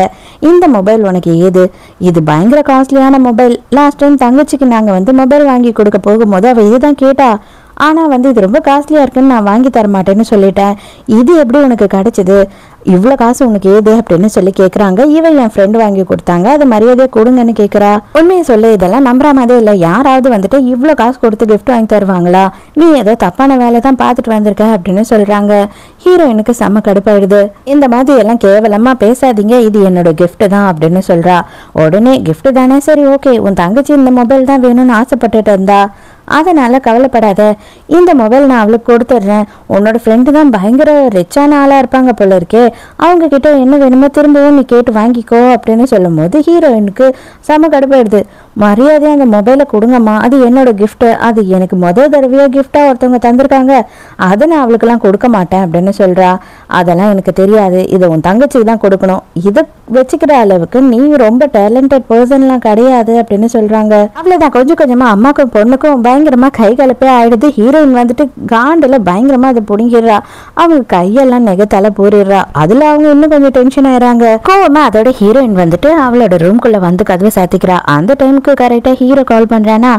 இந்த மொபைல் உனக்கு ஏது, இது பயங்கர காஸ்ட்லியான மொபைல், லாஸ்ட் டைம் தங்கச்சிக்கு நாங்க வந்து மொபைல் வாங்கி கொடுக்க போகும்போது அவ இதுதான் கேட்டா, ஆனால் வந்து இது ரொம்ப காஸ்ட்லியாக இருக்குன்னு நான் வாங்கி தர மாட்டேன்னு சொல்லிட்டேன், இது எப்படி உனக்கு கிடைச்சது, இவ்வளோ காசு உனக்கு ஏது அப்படின்னு சொல்லி கேட்குறாங்க. இவன் என் ஃப்ரெண்டு வாங்கி கொடுத்தாங்க, அது மரியாதையை கொடுங்கன்னு கேட்குறா. உண்மையை சொல்ல இதெல்லாம் நம்புற மாதிரி இல்லை, யாராவது வந்துட்டு இவ்வளோ காசு கொடுத்து கிஃப்ட் வாங்கி தருவாங்களா, நீ ஏதோ தப்பான வேலை தான் பார்த்துட்டு வந்திருக்க அப்படின்னு சொல்கிறாங்க. ஹீரோயினுக்கு செம்ம கடுப்பாயிடுது. இந்த மாதிரி எல்லாம் கேவலமாக பேசாதீங்க, இது என்னோட கிஃப்ட் தான் அப்படின்னு சொல்கிறா. உடனே கிஃப்ட் தானே, சரி ஓகே, உன் தங்கச்சி இந்த மொபைல் தான் வேணும்னு ஆசைப்பட்டுட்டு இருந்தா, அதனால கவலைப்படாத, இந்த மொபைல் நான் அவளுக்கு கொடுத்துட்றேன், உன்னோட ஃப்ரெண்டு தான் பயங்கர ரிச்சான ஆளாக இருப்பாங்க போல இருக்கே, அவங்க கிட்ட என்ன வேணுமோ திரும்பவும் நீ கேட்டு வாங்கிக்கோ அப்படின்னு சொல்லும் போது ஹீரோயினுக்கு செம கடுப்பாயிடுது. மரியாதையாக அந்த மொபைலை கொடுங்கம்மா, அது என்னோட கிஃப்ட்டு, அது எனக்கு முதல் தடவையாக கிஃப்டாக ஒருத்தவங்க தந்திருக்காங்க, அதை நான் அவளுக்கெல்லாம் கொடுக்க மாட்டேன் அப்படின்னு சொல்கிறா. அதெல்லாம் எனக்கு தெரியாது, இதை உன் தங்கச்சிக்கு தான் கொடுக்கணும், இதை வச்சுக்கிற அளவுக்கு நீ ரொம்ப டேலண்டட் பர்சன்லாம் கிடையாது அப்படின்னு சொல்கிறாங்க. அவ்வளோதான், கொஞ்சம் கொஞ்சமாக அம்மாக்கும் பொண்ணுக்கும் பயங்கரமா கை கலப்பே ஆயிடுது. ஹீரோயின் வந்துட்டு காண்டில் பயங்கரமா அதை பிடிங்கிடுறா. அவங்க கையெல்லாம் நெகத்தால போரிடுறா. அதுல அவங்க இன்னும் கொஞ்சம் டென்ஷன் ஆயிடுறாங்க. கோவமா அதோட ஹீரோயின் வந்துட்டு அவளோட ரூம்குள்ள வந்து கதவை சாத்திக்கிறா. அந்த டைமுக்கு கரெக்டா ஹீரோ கால் பண்றானா,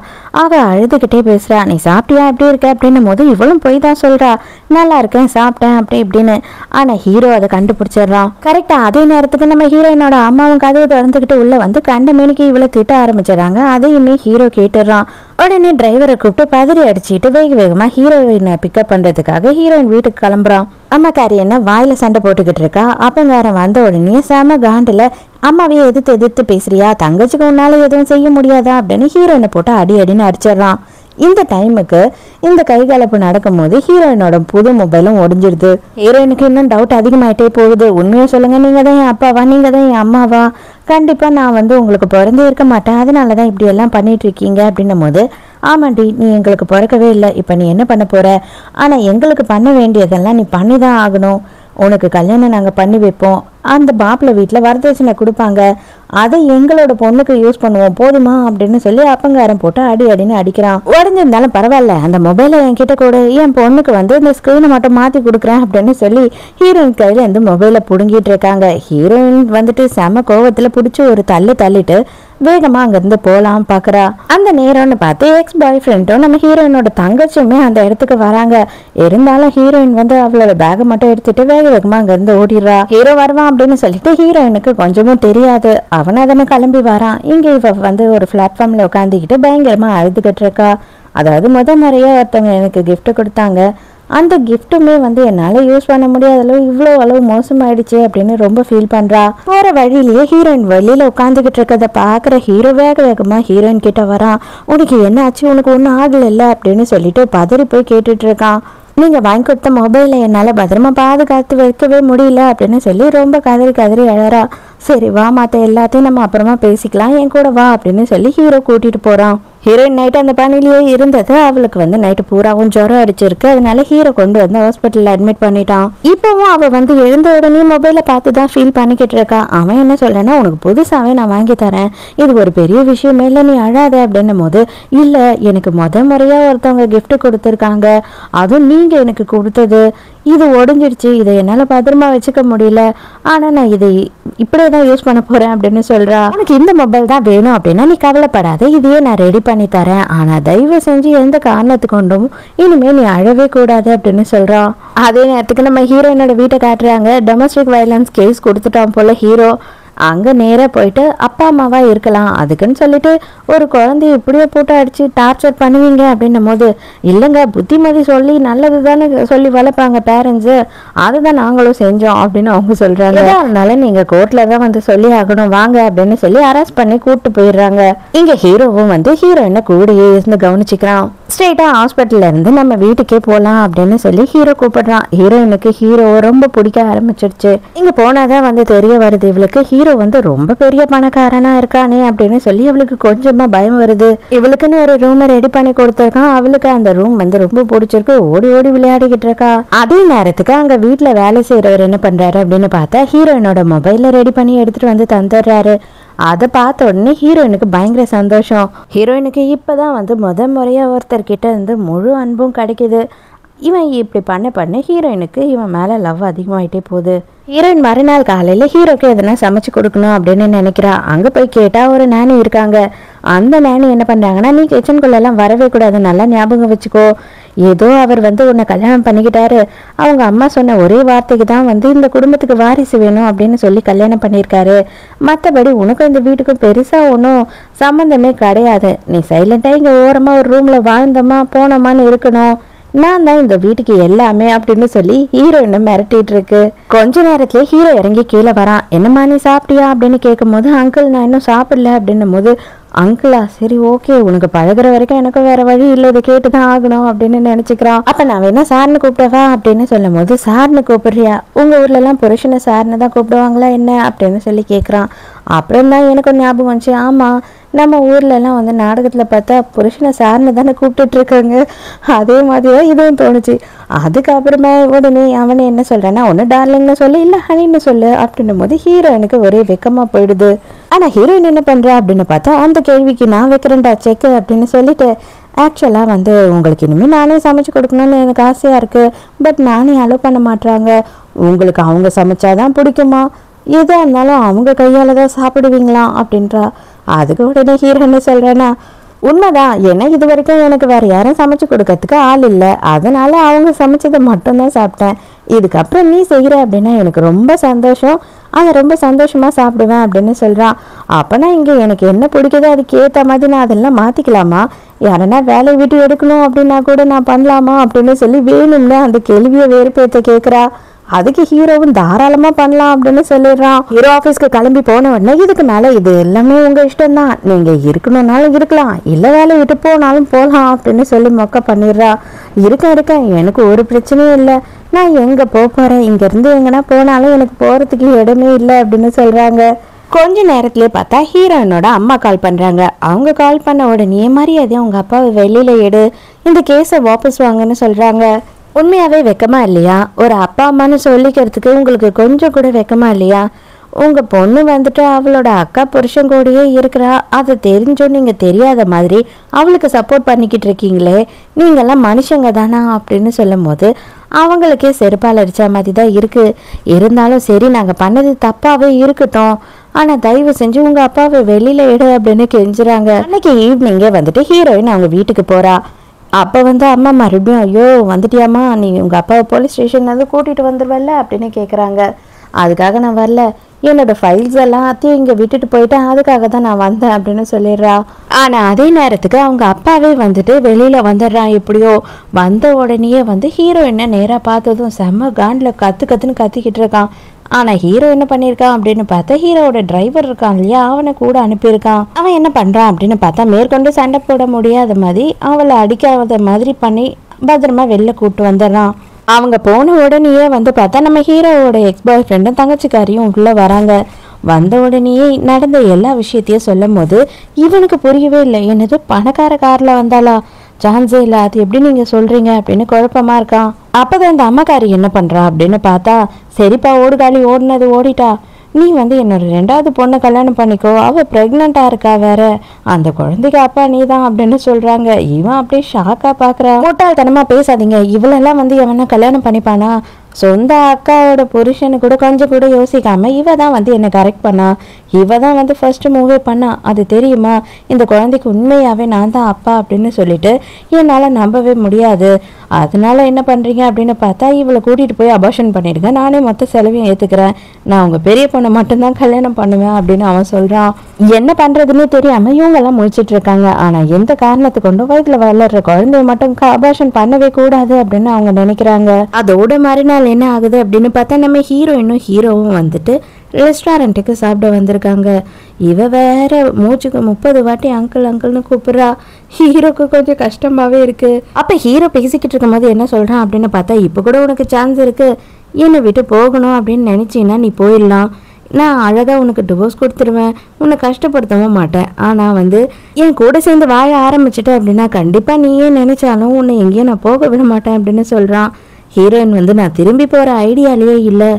அவ அழுதுகிட்டே பேசுறா. நீ சாப்பிட்டியா, எப்படி இருக்க அப்படின்னும் போது இவளும் போய் தான் சொல்றா, நல்லா இருக்கேன், சாப்பிட்டேன் அப்படி இப்படின்னு. ஆனா ஹீரோ அதை கண்டுபிடிச்சிடுறான். கரெக்டா அதே நேரத்துக்கு நம்ம ஹீரோயினோட அம்மாவும் கதவை திறந்துகிட்டு உள்ள வந்து கண்ட மேனிக்கு இவளை திட்ட ஆரம்பிச்சிடறாங்க. அதையுமே ஹீரோ கேட்டுடுறான். உடனே டிரைவரை கூப்பிட்டு பதறி அடிச்சுட்டு வேக வேகமா ஹீரோயினை பிக்கப் பண்றதுக்காக ஹீரோயின் வீட்டுக்கு கிளம்புறான். அம்மாக்காரி என்ன வாயில சண்டை போட்டுக்கிட்டு இருக்கா. அப்பங்காரன் வந்த உடனே செம காண்டுல, அம்மாவையே எதிர்த்து பேசுறியா, தங்கச்சிக்கு உன்னால எதுவும் செய்ய முடியாதா அப்படின்னு ஹீரோயினை போட்டு அடி அடின்னு அடிச்சிடறான். இந்த டைமுக்கு இந்த கைகலப்பு நடக்கும் போது ஹீரோயினோட புது மொபைலும் ஒடிஞ்சிருது. ஹீரோயினுக்கு இன்னும் டவுட் அதிகமாயிட்டே போகுது. உண்மையை சொல்லுங்க, நீங்க தான் என் அப்பாவா, நீங்க தான் என் அம்மாவா? கண்டிப்பா நான் உங்களுக்கு பிறந்தே இருக்க மாட்டேன், அதனாலதான் இப்படி எல்லாம் பண்ணிட்டு இருக்கீங்க அப்படின்னும் போது, ஆமாண்டி நீ எங்களுக்கு பிறக்கவே இல்லை, இப்ப நீ என்ன பண்ண போற? ஆனா எங்களுக்கு பண்ண வேண்டியதெல்லாம் நீ பண்ணிதான் ஆகணும். உனக்கு கல்யாணம் நாங்க பண்ணி வைப்போம், அந்த மாப்பிள்ளை வீட்டுல வரதட்சணை கொடுப்பாங்க, அதை எங்களோட பொண்ணுக்கு யூஸ் பண்ணுவோம், போதுமா அப்படின்னு சொல்லி அப்பங்காரம் போட்டு அடின்னு அடிக்கிறான். உடஞ்சிருந்தாலும் பரவாயில்ல, அந்த மொபைலை என்கிட்ட கூட, என் பொண்ணுக்கு இந்த ஸ்கிரீனை மட்டும் மாத்தி கொடுக்குறேன் அப்படின்னு சொல்லி ஹீரோயின் கையில இருந்து மொபைலை புடுங்கிட்டு இருக்காங்க. ஹீரோயின் செம கோவத்துல பிடிச்சி ஒரு தள்ளிட்டு வேகமா அங்கிருந்து போலாம் பாக்குறா. அந்த நேரம்னு பார்த்து எக்ஸ் பாய் ஃப்ரெண்டும் நம்ம ஹீரோயினோட தங்கச்சியுமே அந்த இடத்துக்கு வராங்க. இருந்தாலும் ஹீரோயின் அவளோட பேகை மட்டும் எடுத்துட்டு வேகமா அங்கிருந்து ஓடிடுறா. ஹீரோ வருவான் அப்படின்னு சொல்லிட்டு ஹீரோயினுக்கு கொஞ்சமும் தெரியாது. அவன் அதனை கிளம்பி வரான். இங்க இவ ஒரு பிளாட்ஃபார்ம்ல உட்காந்துக்கிட்டு பயங்கரமா அழுதுகிட்டு இருக்கா. அதாவது முறையா ஒருத்தவங்க எனக்கு கிஃப்ட் கொடுத்தாங்க, அந்த கிஃப்ட்டுமே என்னால யூஸ் பண்ண முடியாத அளவு இவ்வளோ அளவு மோசமாயிடுச்சு அப்படின்னு ரொம்ப ஃபீல் பண்றா. போற வழியிலேயே ஹீரோயின் வெளியில உட்காந்துக்கிட்டு இருக்கத பாக்குற ஹீரோ வேகமா ஹீரோயின் கிட்ட வரான். உனக்கு என்ன ஆச்சு, உனக்கு ஒன்றும் ஆகல இல்ல அப்படின்னு சொல்லிட்டு பதறி போய் கேட்டுட்டு இருக்கான். நீங்க வாங்கி கொடுத்த மொபைலை என்னால பத்திரமா பாதுகாத்து வைக்கவே முடியல அப்படின்னு சொல்லி ரொம்ப கதறி அழறா. சரி வா, மத்த எல்லாத்தையும் நம்ம அப்புறமா பேசிக்கலாம், என் கூட வா அப்படின்னு சொல்லி ஹீரோ கூட்டிட்டு போறான். ஹீரோயின் நைட்டு அந்த பணிலேயே இருந்தது. அவளுக்கு நைட்டு பூராவும் ஜுரம் அடிச்சிருக்கு. அதனால ஹீரோ கொண்டு ஹாஸ்பிட்டல்ல அட்மிட் பண்ணிட்டான். இப்பவும் அவ எழுந்த உடனே மொபைலை பார்த்துதான் ஃபீல் பண்ணிக்கிட்டு இருக்கா. அவன் என்ன சொல்றேன்னா, உனக்கு புதுசாவே நான் வாங்கி தரேன், இது ஒரு பெரிய விஷயமே இல்லை, நீ அழாத அப்படின்னும் போது, இல்ல எனக்கு முறையா ஒருத்தவங்க கிஃப்ட் கொடுத்துருக்காங்க, அதுவும் நீங்க எனக்கு கொடுத்தது, இது ஒடிஞ்சிடுச்சு, இதை என்னால பத்திரமா வச்சுக்க முடியல, ஆனா நான் இதை இப்படியேதான் யூஸ் பண்ண போறேன் அப்படின்னு சொல்றா. உனக்கு இந்த மொபைல் தான் வேணும் அப்படின்னா நீ கவலைப்படாத, இதையே நான் ரெடி பண்ணி தரேன், ஆனா தயவு செஞ்சு எந்த காரணத்து கொண்டும் இனிமே நீ அழவே கூடாது அப்படின்னு சொல்றா. அதே நேரத்துக்கு நம்ம ஹீரோயினோட வீட்டை காட்டுறாங்க. டொமஸ்டிக் வயலன்ஸ் கேஸ் கொடுத்துட்டான் போல ஹீரோ. அங்க நேரா போயிட்டு அப்பா அம்மாவா இருக்கலாம், அதுக்குன்னு சொல்லிட்டு ஒரு குழந்தைய இப்படியே போட்டு அடிச்சு டார்ச்சர் பண்ணுவீங்க அப்படின்னும் போது, இல்லைங்க புத்திமதி சொல்லி நல்லது தானே சொல்லி வளர்ப்பாங்க பேரண்ட்ஸு, அதுதான் நாங்களும் செஞ்சோம் அப்படின்னு அவங்க சொல்றாங்க. அதனால நீங்க கோர்ட்ல தான் சொல்லி ஆகணும், வாங்க அப்படின்னு சொல்லி அரெஸ்ட் பண்ணி கூப்பிட்டு போயிடுறாங்க. இங்க ஹீரோவும் ஹீரோயினை கூடயே இருந்து கவனிச்சுக்கிறான். ஸ்ட்ரெயிட்டா ஹாஸ்பிட்டல்ல இருந்து நம்ம வீட்டுக்கே போலாம் அப்படின்னு சொல்லி ஹீரோ கூப்பிடுறான். ஹீரோயினுக்கு ஹீரோ ரொம்ப பிடிக்க ஆரம்பிச்சிருச்சு. இங்க போனாதான் தெரிய வருது இவளுக்கு ஹீரோ ரொம்ப பெரிய பணக்காரனா இருக்கானே அப்படின்னு சொல்லி இவளுக்கு கொஞ்சமா பயம் வருது. இவளுக்குன்னு ஒரு ரூம் ரெடி பண்ணி கொடுத்திருக்கான். அவளுக்கு அந்த ரூம் ரொம்ப பிடிச்சிருக்கு. ஓடி ஓடி விளையாடிக்கிட்டு இருக்கா. அதே நேரத்துக்கு அங்க வீட்டுல வேலை செய்யறவர் என்ன பண்றாரு அப்படின்னு பார்த்தா ஹீரோயினோட மொபைல்ல ரெடி பண்ணி எடுத்துட்டு தந்துடுறாரு. அதை பார்த்த உடனே ஹீரோயினுக்கு பயங்கர சந்தோஷம். ஹீரோயினுக்கு இப்பதான் முறையா ஒருத்தர்கிட்ட முழு அன்பும் கிடைக்குது. இவன் இப்படி பண்ண ஹீரோயினுக்கு இவன் மேல லவ் அதிகமாயிட்டே போகுது. ஹீரோயின் மறுநாள் காலையில ஹீரோக்கு எதனா சமைச்சு கொடுக்கணும் அப்படின்னு நினைக்கிறா. அங்க போய் கேட்டா ஒரு நானி இருக்காங்க. அந்த நானி என்ன பண்றாங்கன்னா, நீ கிச்சனுக்குள்ள எல்லாம் வரவே கூடாது, நல்லா ஞாபகம் வச்சுக்கோ, ஏதோ அவர் உன்னை கல்யாணம் பண்ணிக்கிட்டாரு, அவங்க அம்மா சொன்ன ஒரே வார்த்தைக்கு தான் இந்த குடும்பத்துக்கு வாரிசு வேணும் அப்படின்னு சொல்லி கல்யாணம் பண்ணியிருக்காரு, மற்றபடி உனக்கும் இந்த வீட்டுக்கும் பெருசா ஒன்றும் சம்பந்தமே கிடையாது, நீ சைலண்டா இங்க ஓரமா ஒரு ரூம்ல வாழ்ந்தோமா போனோமான்னு இருக்கணும், நான் தான் இந்த வீட்டுக்கு எல்லாமே அப்படின்னு சொல்லி ஹீரோயினை மிரட்டிட்டு இருக்கு. கொஞ்ச நேரத்துல ஹீரோ இறங்கி கீழே வரான். என்னம்மா நீ சாப்பிட்டியா அப்படின்னு கேட்கும் போது, அங்கிள் நான் இன்னும் சாப்பிடல அப்படின்னும் போது, அங்கிளா சரி ஓகே, உனக்கு பழகுற வரைக்கும் எனக்கு வேற வழி இல்லை, இதை கேட்டுதான் ஆகணும் அப்படின்னு நினைச்சுக்கிறான். அப்ப நான் வேணா சார்னு கூப்பிட்டவா அப்படின்னு சொல்லும் போது, சார்னு கூப்பிடுறியா, உங்க ஊர்ல எல்லாம் புருஷனை சார்னு தான் கூப்பிடுவாங்களா என்ன அப்படின்னு சொல்லி கேட்கறான். அப்புறம் தான் எனக்கு ஒரு ஞாபகம் வந்துச்சு, ஆமா நம்ம ஊர்ல எல்லாம் நாடகத்துல பார்த்தா புருஷனை சார்னு தானே கூப்பிட்டுட்டு இருக்காங்க, அதே மாதிரிதான் இதுவும் தோணுச்சு. அதுக்கப்புறமா உடனே அவனை என்ன சொல்றான்னா, ஒன்னு டார்லிங்னு சொல்லு இல்ல ஹனின்னு சொல்லு அப்படின்னும் போது ஹீரோயினுக்கு ஒரே வெக்கமா போயிடுது. ஆனா ஹீரோயின் என்ன பண்றா அப்படின்னு பார்த்தா, அந்த கேள்விக்கு நான் வைக்கிறேன்டா செக் அப்படின்னு சொல்லிட்டு, ஆக்சுவலா உங்களுக்கு இனிமேல் நானே சமைச்சு கொடுக்கணும்னு எனக்கு ஆசையா இருக்கு, பட் நானே அலோவ் பண்ண மாட்டாங்க, உங்களுக்கு அவங்க சமைச்சாதான் பிடிக்குமா, எதா இருந்தாலும் அவங்க கையால தான் சாப்பிடுவீங்களா அப்படின்றா. அதுக்கு உடனே ஹீரோ என்ன சொல்றேன்னா, உண்மைதான், ஏன்னா இது வரைக்கும் எனக்கு வேற யாரும் சமைச்சு கொடுக்கறதுக்கு ஆள் இல்லை, அதனால அவங்க சமைச்சதை மட்டும்தான் சாப்பிட்டேன், இதுக்கப்புறம் நீ செய்யற அப்படின்னா எனக்கு ரொம்ப சந்தோஷம், அதை ரொம்ப சந்தோஷமா சாப்பிடுவேன் அப்படின்னு சொல்றான். அப்பனா இங்க எனக்கு என்ன பிடிக்குதோ அதுக்கு ஏற்ற மாதிரி நான் அதெல்லாம் மாத்திக்கலாமா, யாரனா வேலையை விட்டு எடுக்கணும் அப்படின்னா கூட நான் பண்ணலாமா அப்படின்னு சொல்லி வேணும்னு அந்த கேள்வியை வேறுபேற்ற கேட்குறா. அதுக்கு ஹீரோவும் தாராளமா பண்ணலாம் அப்படின்னு சொல்லிடுறான். ஹீரோ ஆபீஸ்க்கு கிளம்பி போன உடனே இதுக்கு மேல இது எல்லாமே உங்க இஷ்டம் தான், நீங்க இருக்கணும்னாலும் இருக்கலாம், இல்ல வேலை விட்டு போனாலும் போகலாம் அப்படின்னு சொல்லி மொக்க பண்ணிடுறா. இருக்கேன் எனக்கு ஒரு பிரச்சனையும் இல்லை, நான் எங்க போறேன், இங்க இருந்து எங்கன்னா போனாலும் எனக்கு போறதுக்கு இடமே இல்லை அப்படின்னு சொல்றாங்க. கொஞ்ச நேரத்திலே பார்த்தா ஹீரோயினோட அம்மா கால் பண்றாங்க. அவங்க கால் பண்ண உடனே மரியாதை அவங்க அப்பாவை வெளியில எடு, இந்த கேஸை வாபஸ் வாங்கன்னு சொல்றாங்க. உண்மையாவே வெக்கமா இல்லையா? ஒரு அப்பா அம்மான்னு சொல்லிக்கிறதுக்கு உங்களுக்கு கொஞ்சம் கூட வெக்கமா இல்லையா? உங்க பொண்ணு வந்துட்டு அவளோட அக்கா புருஷன் கூடயே இருக்கிறா, அதை தெரிஞ்சும் நீங்க தெரியாத மாதிரி அவளுக்கு சப்போர்ட் பண்ணிக்கிட்டு இருக்கீங்களே, நீங்கெல்லாம் மனுஷங்க தானா அப்படின்னு சொல்லும் போது அவங்களுக்கே செருப்பால் அடிச்ச மாதிரி தான் இருக்கு. இருந்தாலும் சரி, நாங்க பண்ணது தப்பாவே இருக்கட்டும், ஆனா தயவு செஞ்சு உங்க அப்பாவை வெளியில எடு அப்படின்னு கெஞ்சுறாங்க. அன்னைக்கு ஈவினிங்கே வந்துட்டு ஹீரோயின் அவங்க வீட்டுக்கு போறா. அப்போ வந்து அம்மா மறுபடியும் ஐயோ வந்துட்டியாம்மா, நீ உங்கள் அப்பாவை போலீஸ் ஸ்டேஷன்லேருந்து கூட்டிகிட்டு வந்துடுவல்ல அப்படின்னு கேட்குறாங்க. அதுக்காக நான் வரல, என்னோடய ஃபைல்ஸ் எல்லாத்தையும் இங்கே விட்டுட்டு போயிட்டேன், அதுக்காக தான் நான் வந்தேன் அப்படின்னு சொல்லிடுறா. ஆனால் அதே நேரத்துக்கு அவங்க அப்பாவே வந்துட்டு வெளியில் வந்துடுறான். எப்படியோ வந்த உடனேயே வந்து ஹீரோயினை நேராக பார்த்ததும் செம்ம காண்டில் கற்றுன்னு கத்திக்கிட்டு இருக்கான். ஆனால் ஹீரோ என்ன பண்ணியிருக்கான் அப்படின்னு பார்த்தா ஹீரோவோட டிரைவர் இருக்கான் இல்லையா, அவனை கூட அனுப்பியிருக்கான். அவன் என்ன பண்ணுறான் அப்படின்னு பார்த்தா மேற்கொண்டு சண்டை போட முடியாத மாதிரி அவளை அடிக்காத மாதிரி பண்ணி பத்திரமா வெளில கூப்பிட்டு வந்துடுறான். அவங்க போன உடனேயே வந்து பார்த்தா நம்ம ஹீரோவோட எக்ஸ் பாய் ஃப்ரெண்டும் தங்கச்சிக்காரியும் உள்ளே வராங்க. வந்த உடனேயே நடந்த எல்லா விஷயத்தையும் சொல்லும் போது இவனுக்கு புரியவே இல்லை. என்னது பணக்கார காரில் வந்தாளா? சான்ஸே இல்லை, அது எப்படி நீங்கள் சொல்கிறீங்க அப்படின்னு குழப்பமா இருக்கான். அப்போதான் இந்த அம்மாக்காரி என்ன பண்ணுறா அப்படின்னு பார்த்தா, சரிப்பா ஓடுகாலி ஓடினது ஓடிட்டா, நீ வந்து என்னோட 2வது பொண்ணை கல்யாணம் பண்ணிக்கோ, அவள் ப்ரெக்னெண்ட்டாக இருக்கா வேற, அந்த குழந்தைக்கு அப்பா நீ தான் அப்படின்னு சொல்கிறாங்க. இவன் அப்படியே ஷாக்காக பார்க்குறான். முட்டாள்தனமாக பேசாதீங்க, இவளெல்லாம் வந்து எவனா கல்யாணம் பண்ணிப்பானா? சொந்த அக்காவோட புருஷனு கூட கொஞ்சம் கூட யோசிக்காம இவ தான் வந்து என்னை கரெக்ட் பண்ணா, இவ தான் வந்து ஃபர்ஸ்ட் மூவே பண்ணா, அது தெரியுமா? இந்த குழந்தைக்கு உண்மையாகவே நான் தான் அப்பா அப்படின்னு சொல்லிட்டு என்னால் நம்பவே முடியாது. அதனால என்ன பண்ணுறீங்க அப்படின்னு பார்த்தா இவளை கூட்டிகிட்டு போய் அபார்ஷன் பண்ணிடுங்க, நானே மொத்த செலவையும் ஏற்றுக்கிறேன், நான் உங்கள் பெரிய பொண்ணை மட்டும்தான் கல்யாணம் பண்ணுவேன் அப்படின்னு அவன் சொல்கிறான். என்ன பண்ணுறதுன்னு தெரியாமல் இவங்கெல்லாம் முழிச்சிட்டு இருக்காங்க. ஆனால் எந்த காரணத்தை கொண்டும் வயிற்றுல வளர்ற குழந்தைய மட்டும் அபார்ஷன் பண்ணவே கூடாது அப்படின்னு அவங்க நினைக்கிறாங்க. அதோட மறுநாள் என்ன ஆகுது அப்படின்னு பார்த்தா நம்ம ஹீரோவும் வந்துட்டு ரெஸ்டாரண்ட்டுக்கு சாப்பிட வந்திருக்காங்க. இவ வேற மூச்சுக்கு 30 வாட்டி அங்கிள் அங்கிள்னு கூப்பிடுறா. ஹீரோக்கு கொஞ்சம் கஷ்டமாவே இருக்கு. அப்ப ஹீரோ பேசிக்கிட்டு இருக்கும் போது என்ன சொல்றான் அப்படின்னு பார்த்தா, இப்ப கூட உனக்கு சான்ஸ் இருக்கு, என்னை விட்டு போகணும் அப்படின்னு நினைச்சீங்கன்னா நீ போயிடலாம், நான் அழகா உனக்கு டிவோர்ஸ் கொடுத்துருவேன், உன்னை கஷ்டப்படுத்தவும் மாட்டேன், ஆனா வந்து என் கூட சேர்ந்து வாழ ஆரம்பிச்சுட்டேன் அப்படின்னா கண்டிப்பா நீயே நினைச்சாலும் உன்னை எங்கேயும் நான் போக விட மாட்டேன் அப்படின்னு சொல்றான். ஹீரோயின் வந்து நான் திரும்பி போற ஐடியாலேயே இல்லை,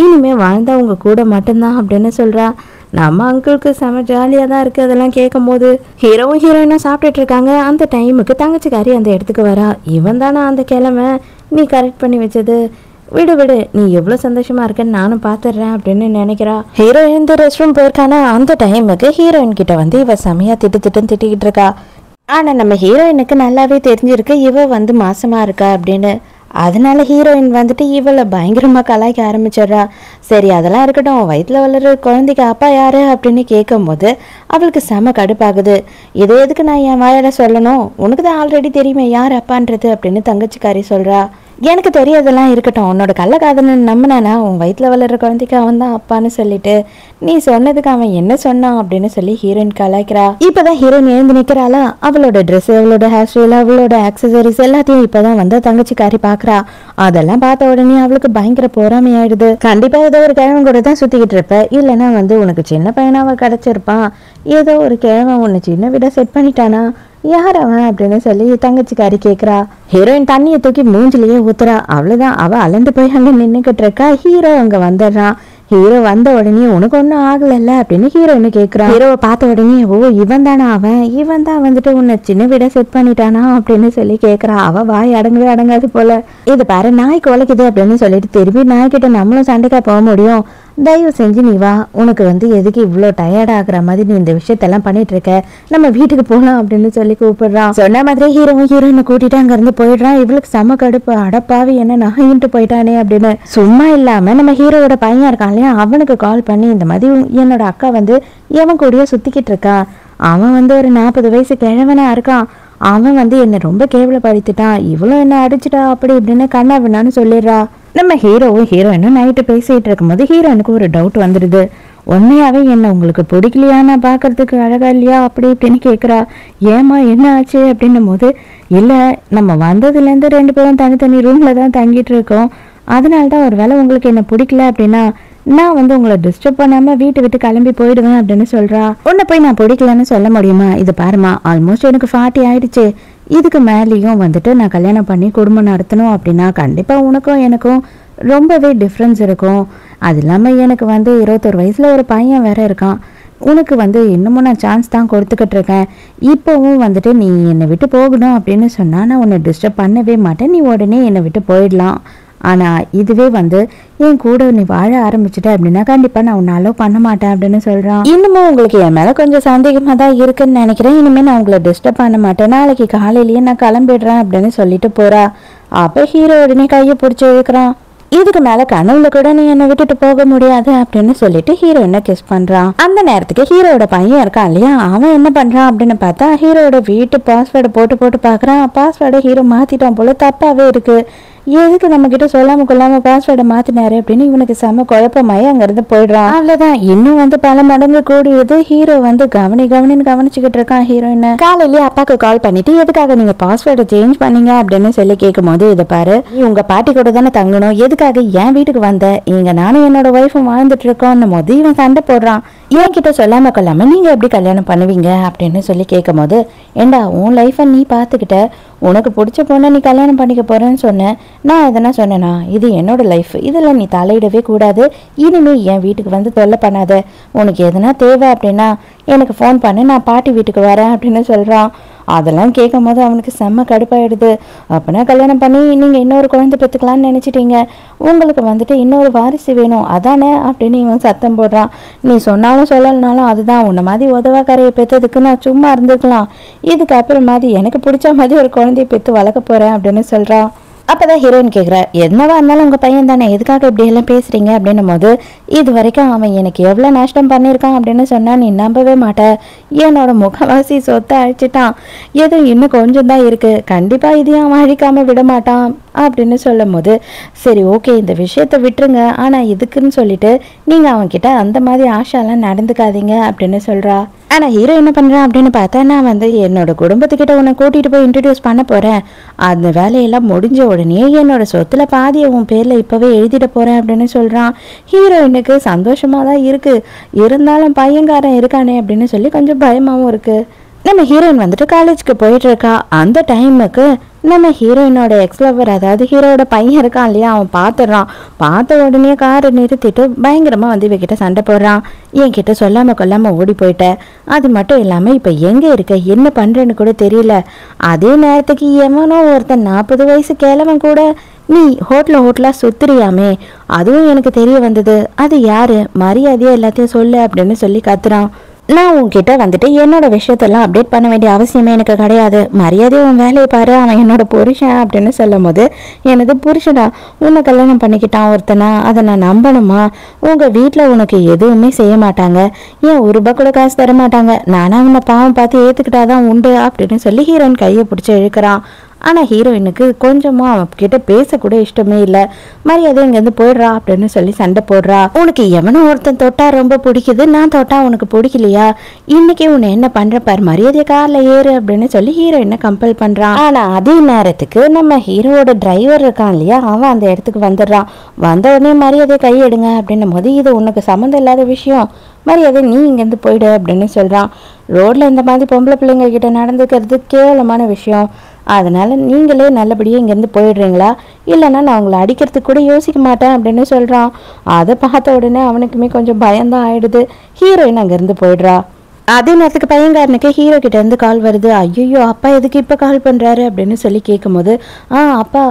இனிமே வாழ்ந்தா உங்க கூட மட்டும்தான் அப்படின்னு சொல்றா. நம்ம அங்கிளுக்கு செம ஜாலியாக தான் இருக்குது அதெல்லாம் கேட்கும் போது. ஹீரோவும் ஹீரோயினும் சாப்பிட்டுட்டு இருக்காங்க. அந்த டைமுக்கு தங்கச்சிக்காரி அந்த இடத்துக்கு வரா. இவன் தானே அந்த கிழமை நீ கரெக்ட் பண்ணி வச்சது, விடு நீ எவ்வளோ சந்தோஷமா இருக்கன்னு நானும் பார்த்துடுறேன் அப்படின்னு நினைக்கிறா. ஹீரோ இந்த ரெஸ்ட் ரூம் போயிருக்கானா அந்த டைமுக்கு ஹீரோயின் கிட்ட வந்து இவ செமையா திட்டிக்கிட்டு இருக்கா. ஆனால் நம்ம ஹீரோயினுக்கு நல்லாவே தெரிஞ்சிருக்கு இவ வந்து மாசமா இருக்கா அப்படின்னு. அதனால ஹீரோயின் வந்துட்டு இவளை பயங்கரமாக கலாய்க்க ஆரம்பிச்சிடுறா. சரி அதெல்லாம் இருக்கட்டும், வயிற்றுல வளர்ற குழந்தைக்கு அப்பா யாரு அப்படின்னு கேட்கும்போது அவளுக்கு செம கடுப்பாகுது. இதை எதுக்கு நான் என் வாயால சொல்லணும், உனக்கு தான் ஆல்ரெடி தெரியுமே யார் அப்பான்றது அப்படின்னு தங்கச்சிக்காரி சொல்றா. எனக்கு தெரியாதெல்லாம் இருக்கட்டும், உன்னோட கள்ளக்காதலன் நம்பினானா உன் வயிற்றுல வளர்ற குழந்தைக்கு அவன் தான் அப்பான்னு சொல்லிட்டு நீ சொன்னதுக்கு அவன் என்ன சொன்னான் அப்படின்னு சொல்லி ஹீரோயின் கலாய்க்கிறா. இப்பதான் ஹீரோயின் எழுந்து நிற்கிறாளா. அவளோட ட்ரெஸ், அவளோட ஹேர் ஸ்டைல், அவளோட ஆக்சசரிஸ் எல்லாத்தையும் இப்பதான் வந்து தங்கச்சிக்காரி பாக்குறா. அதெல்லாம் பார்த்த உடனே அவளுக்கு பயங்கர பொறாமையாயிடுது. கண்டிப்பா ஏதோ ஒரு கிழவன் கூட தான் சுத்திக்கிட்டு இருப்ப, இல்லைன்னா வந்து உனக்கு சின்ன பையனாவ கிடைச்சிருப்பான், ஏதோ ஒரு கிழவன் உன்னை சின்ன விட செட் பண்ணிட்டானா, யார் அவன் அப்படின்னு சொல்லி தங்கச்சிக்காரி கேட்குறா. ஹீரோயின் தண்ணியை தூக்கி மூஞ்சிலேயே ஊத்துறா. அவ்வளோதான், அவள் அலண்டு போய் அங்கே நின்றுக்கிட்டு இருக்கா. ஹீரோ அங்கே வந்துடுறான். ஹீரோ வந்த உடனே உனக்கு ஒன்றும் ஆகலைல்ல அப்படின்னு ஹீரோயின்னு கேட்குறான். ஹீரோவை பார்த்த உடனே ஓ இவன் தானா அவன், இவன் தான் வந்துட்டு உன்னை சின்ன விட செட் பண்ணிட்டானா அப்படின்னு சொல்லி கேட்குறான். அவள் வாய் அடங்கவே அடங்காது போல. இது பாரு நாய் குலைக்குது அப்படின்னு சொல்லிட்டு திரும்பி நாய்கிட்ட நம்மளும் சண்டைக்கா போக முடியும், தயவு செஞ்சு நீ வா, உனக்கு வந்து எதுக்கு இவ்வளோ டயர்ட் ஆகுற மாதிரி நீ இந்த விஷயத்தெல்லாம் பண்ணிட்டு இருக்க, நம்ம வீட்டுக்கு போகலாம் அப்படின்னு சொல்லி கூப்பிடுறான். சொன்ன மாதிரி ஹீரோவும் ஹீரோயினை கூட்டிட்டு அங்கேருந்து போயிடுறான். இவளுக்கு செம கடுப்பு, அடப்பாவி என்ன நகையின்ட்டு போயிட்டானே அப்படின்னு. சும்மா இல்லாம நம்ம ஹீரோவோட பையன் இருக்கான் இல்லையா, அவனுக்கு கால் பண்ணி இந்த மாதிரி என்னோட அக்கா வந்து எவன் கூடயே சுத்திக்கிட்டு இருக்கான், அவன் வந்து ஒரு 40 வயசு கிழவனா இருக்கான், அவன் வந்து என்னை ரொம்ப கேவலப்படுத்திட்டான், இவ்வளோ என்ன அடிச்சுட்டா அப்படி இப்படின்னு கண்ணா விண்ணான்னு சொல்லிடுறா. நம்ம ஹீரோவும் ஹீரோயினும் நைட்டு பேசிகிட்டு இருக்கும்போது ஹீரோயினுக்கு ஒரு டவுட் வந்துடுது. உண்மையாகவே என்ன உங்களுக்கு பிடிக்கலையா, நான் பார்க்கறதுக்கு அழகா இல்லையா அப்படி இப்படின்னு கேட்குறா. ஏமா என்ன ஆச்சு அப்படின்னும் போது, இல்லை நம்ம வந்ததுலேருந்து 2 பேரும் தனித்தனி ரூமில் தான் தங்கிட்டு இருக்கோம், அதனால தான் ஒரு வேளை உங்களுக்கு என்ன பிடிக்கல அப்படின்னா நான் உங்களை டிஸ்டர்ப் பண்ணாமல் வீட்டை விட்டு கிளம்பி போயிடுவேன் அப்படின்னு சொல்கிறா. உன்னை போய் நான் பிடிக்கலன்னு சொல்ல முடியுமா? இது பாருமா, ஆல்மோஸ்ட் எனக்கு 40 ஆயிடுச்சு. இதுக்கு மேலேயும் நான் கல்யாணம் பண்ணி குடும்பம் நடத்தணும் அப்படின்னா கண்டிப்பாக உனக்கும் எனக்கும் ரொம்பவே டிஃப்ரென்ஸ் இருக்கும். அது இல்லாமல் எனக்கு 21 வயசில் ஒரு பையன் வேற இருக்கான். உனக்கு இன்னமும் நான் சான்ஸ் தான் கொடுத்துக்கிட்டு இருக்கேன். இப்போவும் நீ என்னை விட்டு போகணும் அப்படின்னு சொன்னால் நான் உன்னை டிஸ்டர்ப் பண்ணவே மாட்டேன், நீ உடனே என்னை விட்டு போயிடலாம். ஆனால் இதுவே என் கூட நீ வாழ ஆரம்பிச்சிட்ட அப்படின்னா கண்டிப்பாக நான் உன்னை அலோவ் பண்ண மாட்டேன் அப்படின்னு சொல்கிறான். இன்னமும் உங்களுக்கு என் மேலே கொஞ்சம் சந்தேகமாக தான் இருக்குன்னு நினைக்கிறேன். இனிமேல் நான் உங்களை டிஸ்டர்ப் பண்ண மாட்டேன், நாளைக்கு காலையிலேயே நான் கிளம்பிடுறேன் அப்படின்னு சொல்லிட்டு போகிறா. அப்போ ஹீரோ உடனே கையை பிடிச்சி இழுக்கிறான். இதுக்கு மேல கனவுல கூட நீ என்னை விட்டுட்டு போக முடியாது அப்படின்னு சொல்லிட்டு ஹீரோயினை கிஸ் பண்றான். அந்த நேரத்துக்கு ஹீரோட பையன் இருக்கான் இல்லையா, அவன் என்ன பண்றான் அப்படின்னு பார்த்தா ஹீரோட வீட்டு பாஸ்வேர்டை போட்டு பார்க்கறான். பாஸ்வேர்டை ஹீரோ மாத்திட்டான் போல, தப்பாவே இருக்கு. எதுக்கு நம்ம கிட்ட சொல்லாம கொள்ளாம பாஸ்வேர்டை மாத்தினாரு அப்படின்னு இவனுக்கு செம குழப்பமாயி அங்கிருந்து போயிடுறான். அவ்வளவுதான், இன்னும் பல மடங்கு கூடியது. ஹீரோ கவனின்னு கவனிச்சுக்கிட்டு இருக்கான் ஹீரோயினை. காலையிலேயே அப்பாக்கு கால் பண்ணிட்டு எதுக்காக நீங்க பாஸ்வேர்டை சேஞ்ச் பண்ணீங்க அப்படின்னு சொல்லி கேட்கும் போது, இதை பாரு, நீ உங்க பாட்டி கூட தானே தங்கணும், எதுக்காக என் வீட்டுக்கு வந்த, இங்க நானும் என்னோட ஒய்ஃபும் வாழ்ந்துட்டு இருக்கோம் போது இவன் சண்டை போடுறான். என்கிட்ட சொல்லாம கொள்ளாம நீங்க எப்படி கல்யாணம் பண்ணுவீங்க அப்படின்னு சொல்லி கேட்கும் போது, ஏண்டா உன் லைஃபை நீ பார்த்துக்கிட்ட, உனக்கு பிடிச்ச பொண்ணை நீ கல்யாணம் பண்ணிக்க போறேன்னு சொன்னேன், நான் எதனா சொன்னேனா? இது என்னோட லைஃப், இதில் நீ தலையிடவே கூடாது, இனிமேல் என் வீட்டுக்கு தொல்லை பண்ணாத, உனக்கு எதனா தேவை அப்படின்னா எனக்கு ஃபோன் பண்ணு, நான் பாட்டி வீட்டுக்கு வரேன் அப்படின்னு சொல்கிறான். அதெல்லாம் கேட்கும் போது அவனுக்கு செம்ம கடுப்பாயிடுது. அப்படின்னா கல்யாணம் பண்ணி நீங்கள் இன்னொரு குழந்தை பெற்றுக்கலான்னு நினச்சிட்டீங்க, உங்களுக்கு இன்னொரு வாரிசு வேணும் அதானே அப்படின்னு இவன் சத்தம் போடுறான். நீ சொன்னாலும் சொல்லலைனாலும் அதுதான், உன்னை மாதிரி உதவா கரையை பெற்றதுக்கு நான் சும்மா இருந்துக்கலாம், இதுக்கப்புறம் எனக்கு பிடிச்ச மாதிரி ஒரு குழந்தைய பெற்று வளர்க்க போகிறேன் அப்படின்னு சொல்கிறான். அப்போதான் ஹீரோயின் கேட்குறா, என்னவா இருந்தாலும் உங்கள் பையன் தானே, எதுக்காக இப்படி எல்லாம் பேசுகிறீங்க அப்படின்னும் போது, இது வரைக்கும் அவன் எனக்கு எவ்வளோ நஷ்டம் பண்ணியிருக்கான் அப்படின்னு சொன்னால் நீ நம்பவே மாட்டேன், என்னோட முகவாசி சொத்தை அழிச்சிட்டான், எதுவும் இன்னும் கொஞ்சம் தான் இருக்குது, கண்டிப்பாக இதையும் அவன் அழிக்காமல் விட மாட்டான் அப்படின்னு சொல்லும் போது, சரி ஓகே இந்த விஷயத்த விட்டுருங்க, ஆனால் இதுக்குன்னு சொல்லிட்டு நீங்கள் அவன்கிட்ட அந்த மாதிரி ஆஷாலாம் நடந்துக்காதீங்க அப்படின்னு சொல்கிறா. ஆனால் ஹீரோ என்ன பண்ணுறான் அப்படின்னு பார்த்தா, நான் என்னோட குடும்பத்துக்கிட்ட உன்னை கூட்டிகிட்டு போய் இன்ட்ரடியூஸ் பண்ண போகிறேன், அந்த வேலையெல்லாம் முடிஞ்ச உடனே என்னோட சொத்துல பாதியை உன் பேரில் இப்போவே எழுதிட போகிறேன் அப்படின்னு சொல்கிறான். ஹீரோயினுக்கு சந்தோஷமாக தான் இருக்குது, இருந்தாலும் பையன்காரன் இருக்கானே அப்படின்னு சொல்லி கொஞ்சம் பயமாகவும் இருக்குது. நம்ம ஹீரோயின் காலேஜுக்கு போயிட்டு இருக்கா. அந்த டைமுக்கு நம்ம ஹீரோயினோட எக்ஸ்லவர், அதாவது ஹீரோட பையன் இருக்கான் இல்லையா, அவன் பார்த்துடுறான். பார்த்த உடனே காரை நிறுத்திட்டு பயங்கரமாக இவகிட்ட சண்டை போடுறான். என்கிட்ட சொல்லாமல் கொல்லாமல் ஓடி போயிட்டேன், அது மட்டும் இல்லாமல் இப்போ எங்கே இருக்க, என்ன பண்ணுறேன்னு கூட தெரியல, அதே நேரத்துக்கு எவனோ ஒருத்தன் 40 வயசு கிழவன் கூட நீ ஹோட்டலாக சுத்துறியாமே, அதுவும் எனக்கு தெரிய வந்தது, அது யாரு, மரியாதையாக எல்லாத்தையும் சொல்லு அப்படின்னு சொல்லி கத்துறான். நான் உன்கிட்ட என்னோட விஷயத்தெல்லாம் அப்டேட் பண்ண வேண்டிய அவசியமே எனக்கு கிடையாது, மரியாதை உன் வேலையை பாரு, அவன் என்னோட புருஷன் அப்படின்னு சொல்லும் போது, எனது புருஷனா, உன்னை கல்யாணம் பண்ணிக்கிட்டான் ஒருத்தனா, அதை நான் நம்பணுமா, உங்கள் வீட்டில் உனக்கு எதுவுமே செய்ய மாட்டாங்க, ஏன் ₹1 கூட காசு தர மாட்டாங்க, நானும் அவனை பாவம் பார்த்து ஏற்றுக்கிட்டாதான் உண்டு அப்படின்னு சொல்லி ஹீரோயின் கையை பிடிச்சி இழுக்கிறான். ஆனால் ஹீரோயினுக்கு கொஞ்சமாக அவன்கிட்ட பேசக்கூட இஷ்டமே இல்லை, மரியாதை இங்கேருந்து போயிடுறா அப்படின்னு சொல்லி சண்டை போடுறா. உனக்கு எவனோ ஒருத்தன் தொட்டா ரொம்ப பிடிக்குது, நான் தொட்டா உனக்கு பிடிக்கலையா, இன்னைக்கு உன்னை என்ன பண்ணுற பாரு, மரியாதை காரில் ஏறு அப்படின்னு சொல்லி ஹீரோயினை கம்பல் பண்ணுறான். ஆனால் அதே நேரத்துக்கு நம்ம ஹீரோவோட டிரைவர் இருக்கான் இல்லையா, அவன் அந்த இடத்துக்கு வந்துடுறான். வந்த உடனே மரியாதை கையெடுங்க அப்படின்னும் போது, இது உனக்கு சம்மந்தம் இல்லாத விஷயம், மரியாதை நீ இங்கேருந்து போயிடு அப்படின்னு சொல்கிறான். ரோட்டில் இந்த மாதிரி பொம்பளை பிள்ளைங்க கிட்ட நடந்துக்கிறது கேவலமான விஷயம், அதனால் நீங்களே நல்லபடியாக இங்கேருந்து போயிடுறீங்களா, இல்லைன்னா நான் உங்களை அடிக்கிறதுக்கு கூட யோசிக்க மாட்டேன் அப்படின்னு சொல்கிறான். அதை பார்த்த உடனே அவனுக்குமே கொஞ்சம் பயம்தான் ஆயிடுது. ஹீரோயின் அங்கேருந்து போயிடுறா. அதே நேரத்துக்கு பையன்காரனுக்கு ஹீரோ கிட்ட இருந்து கால் வருது. ஐயோ அப்பா எதுக்கு இப்போ கால் பண்ணுறாரு அப்படின்னு சொல்லி கேட்கும்போது, அப்பா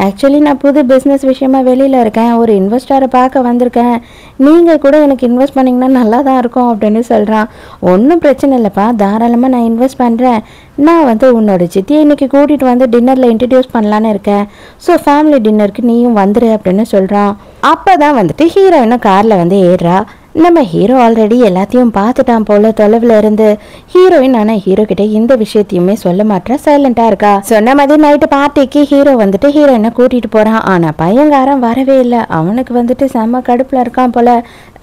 ஆக்சுவலி நான் புது பிஸ்னஸ் விஷயமா வெளியில் இருக்கேன், ஒரு இன்வெஸ்டரை பார்க்க வந்திருக்கேன், நீங்கள் கூட எனக்கு இன்வெஸ்ட் பண்ணிங்கன்னா நல்லா தான் இருக்கும் அப்படின்னு சொல்கிறான். ஒன்றும் பிரச்சனை இல்லைப்பா, தாராளமாக நான் இன்வெஸ்ட் பண்ணுறேன், நான் உன்னோட சித்தியை இன்னைக்கு கூட்டிகிட்டு டின்னரில் இன்ட்ரடியூஸ் பண்ணலான்னு இருக்கேன், ஸோ ஃபேமிலி டின்னருக்கு நீயும் வந்துரு அப்படின்னு சொல்கிறான். அப்போ தான் ஹீரோயினும் காரில் ஏறுறா. நம்ம ஹீரோ ஆல்ரெடி எல்லாத்தையும் பார்த்துட்டான் போல தொலைவில் இருந்து. ஹீரோயின் ஆனால் ஹீரோ கிட்ட இந்த விஷயத்தையுமே சொல்ல மாட்டா, சைலண்டா இருக்கா. சொன்ன மாதிரி நைட்டு பார்ட்டிக்கு ஹீரோ வந்துட்டு ஹீரோயினை கூட்டிட்டு போறான். ஆனா பையங்காரன் வரவே இல்லை. அவனுக்கு வந்துட்டு செம்ம கடுப்புல இருக்கான் போல,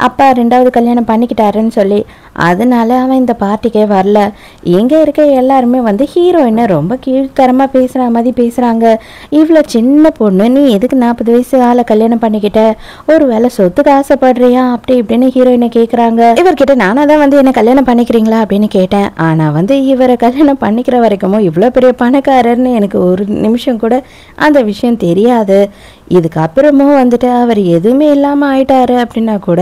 அப்பா 2வது கல்யாணம் பண்ணிக்கிட்டாருன்னு சொல்லி. அதனால அவன் இந்த பார்ட்டிக்கே வரல. எங்க இருக்க எல்லாருமே வந்து ஹீரோயினை ரொம்ப கீழ்த்தரமா பேசுற மாதிரி பேசுறாங்க. இவ்வளோ சின்ன பொண்ணு, நீ எதுக்கு 40 வயசு ஆளை கல்யாணம் பண்ணிக்கிட்ட, ஒரு வேளை சொத்துக்கு ஆசைப்படுறியா அப்படி இப்படின்னு ஹீரோயினை கேட்குறாங்க. இவர்கிட்ட நானா தான் வந்து என்ன கல்யாணம் பண்ணிக்கிறீங்களா அப்படின்னு கேட்டேன். ஆனால் வந்து இவரை கல்யாணம் பண்ணிக்கிற வரைக்கும் இவ்வளோ பெரிய பணக்காரர்னு எனக்கு ஒரு நிமிஷம் கூட அந்த விஷயம் தெரியாது. இதுக்கப்புறமும் வந்துட்டு அவர் எதுவுமே இல்லாமல் ஆயிட்டாரு அப்படின்னா கூட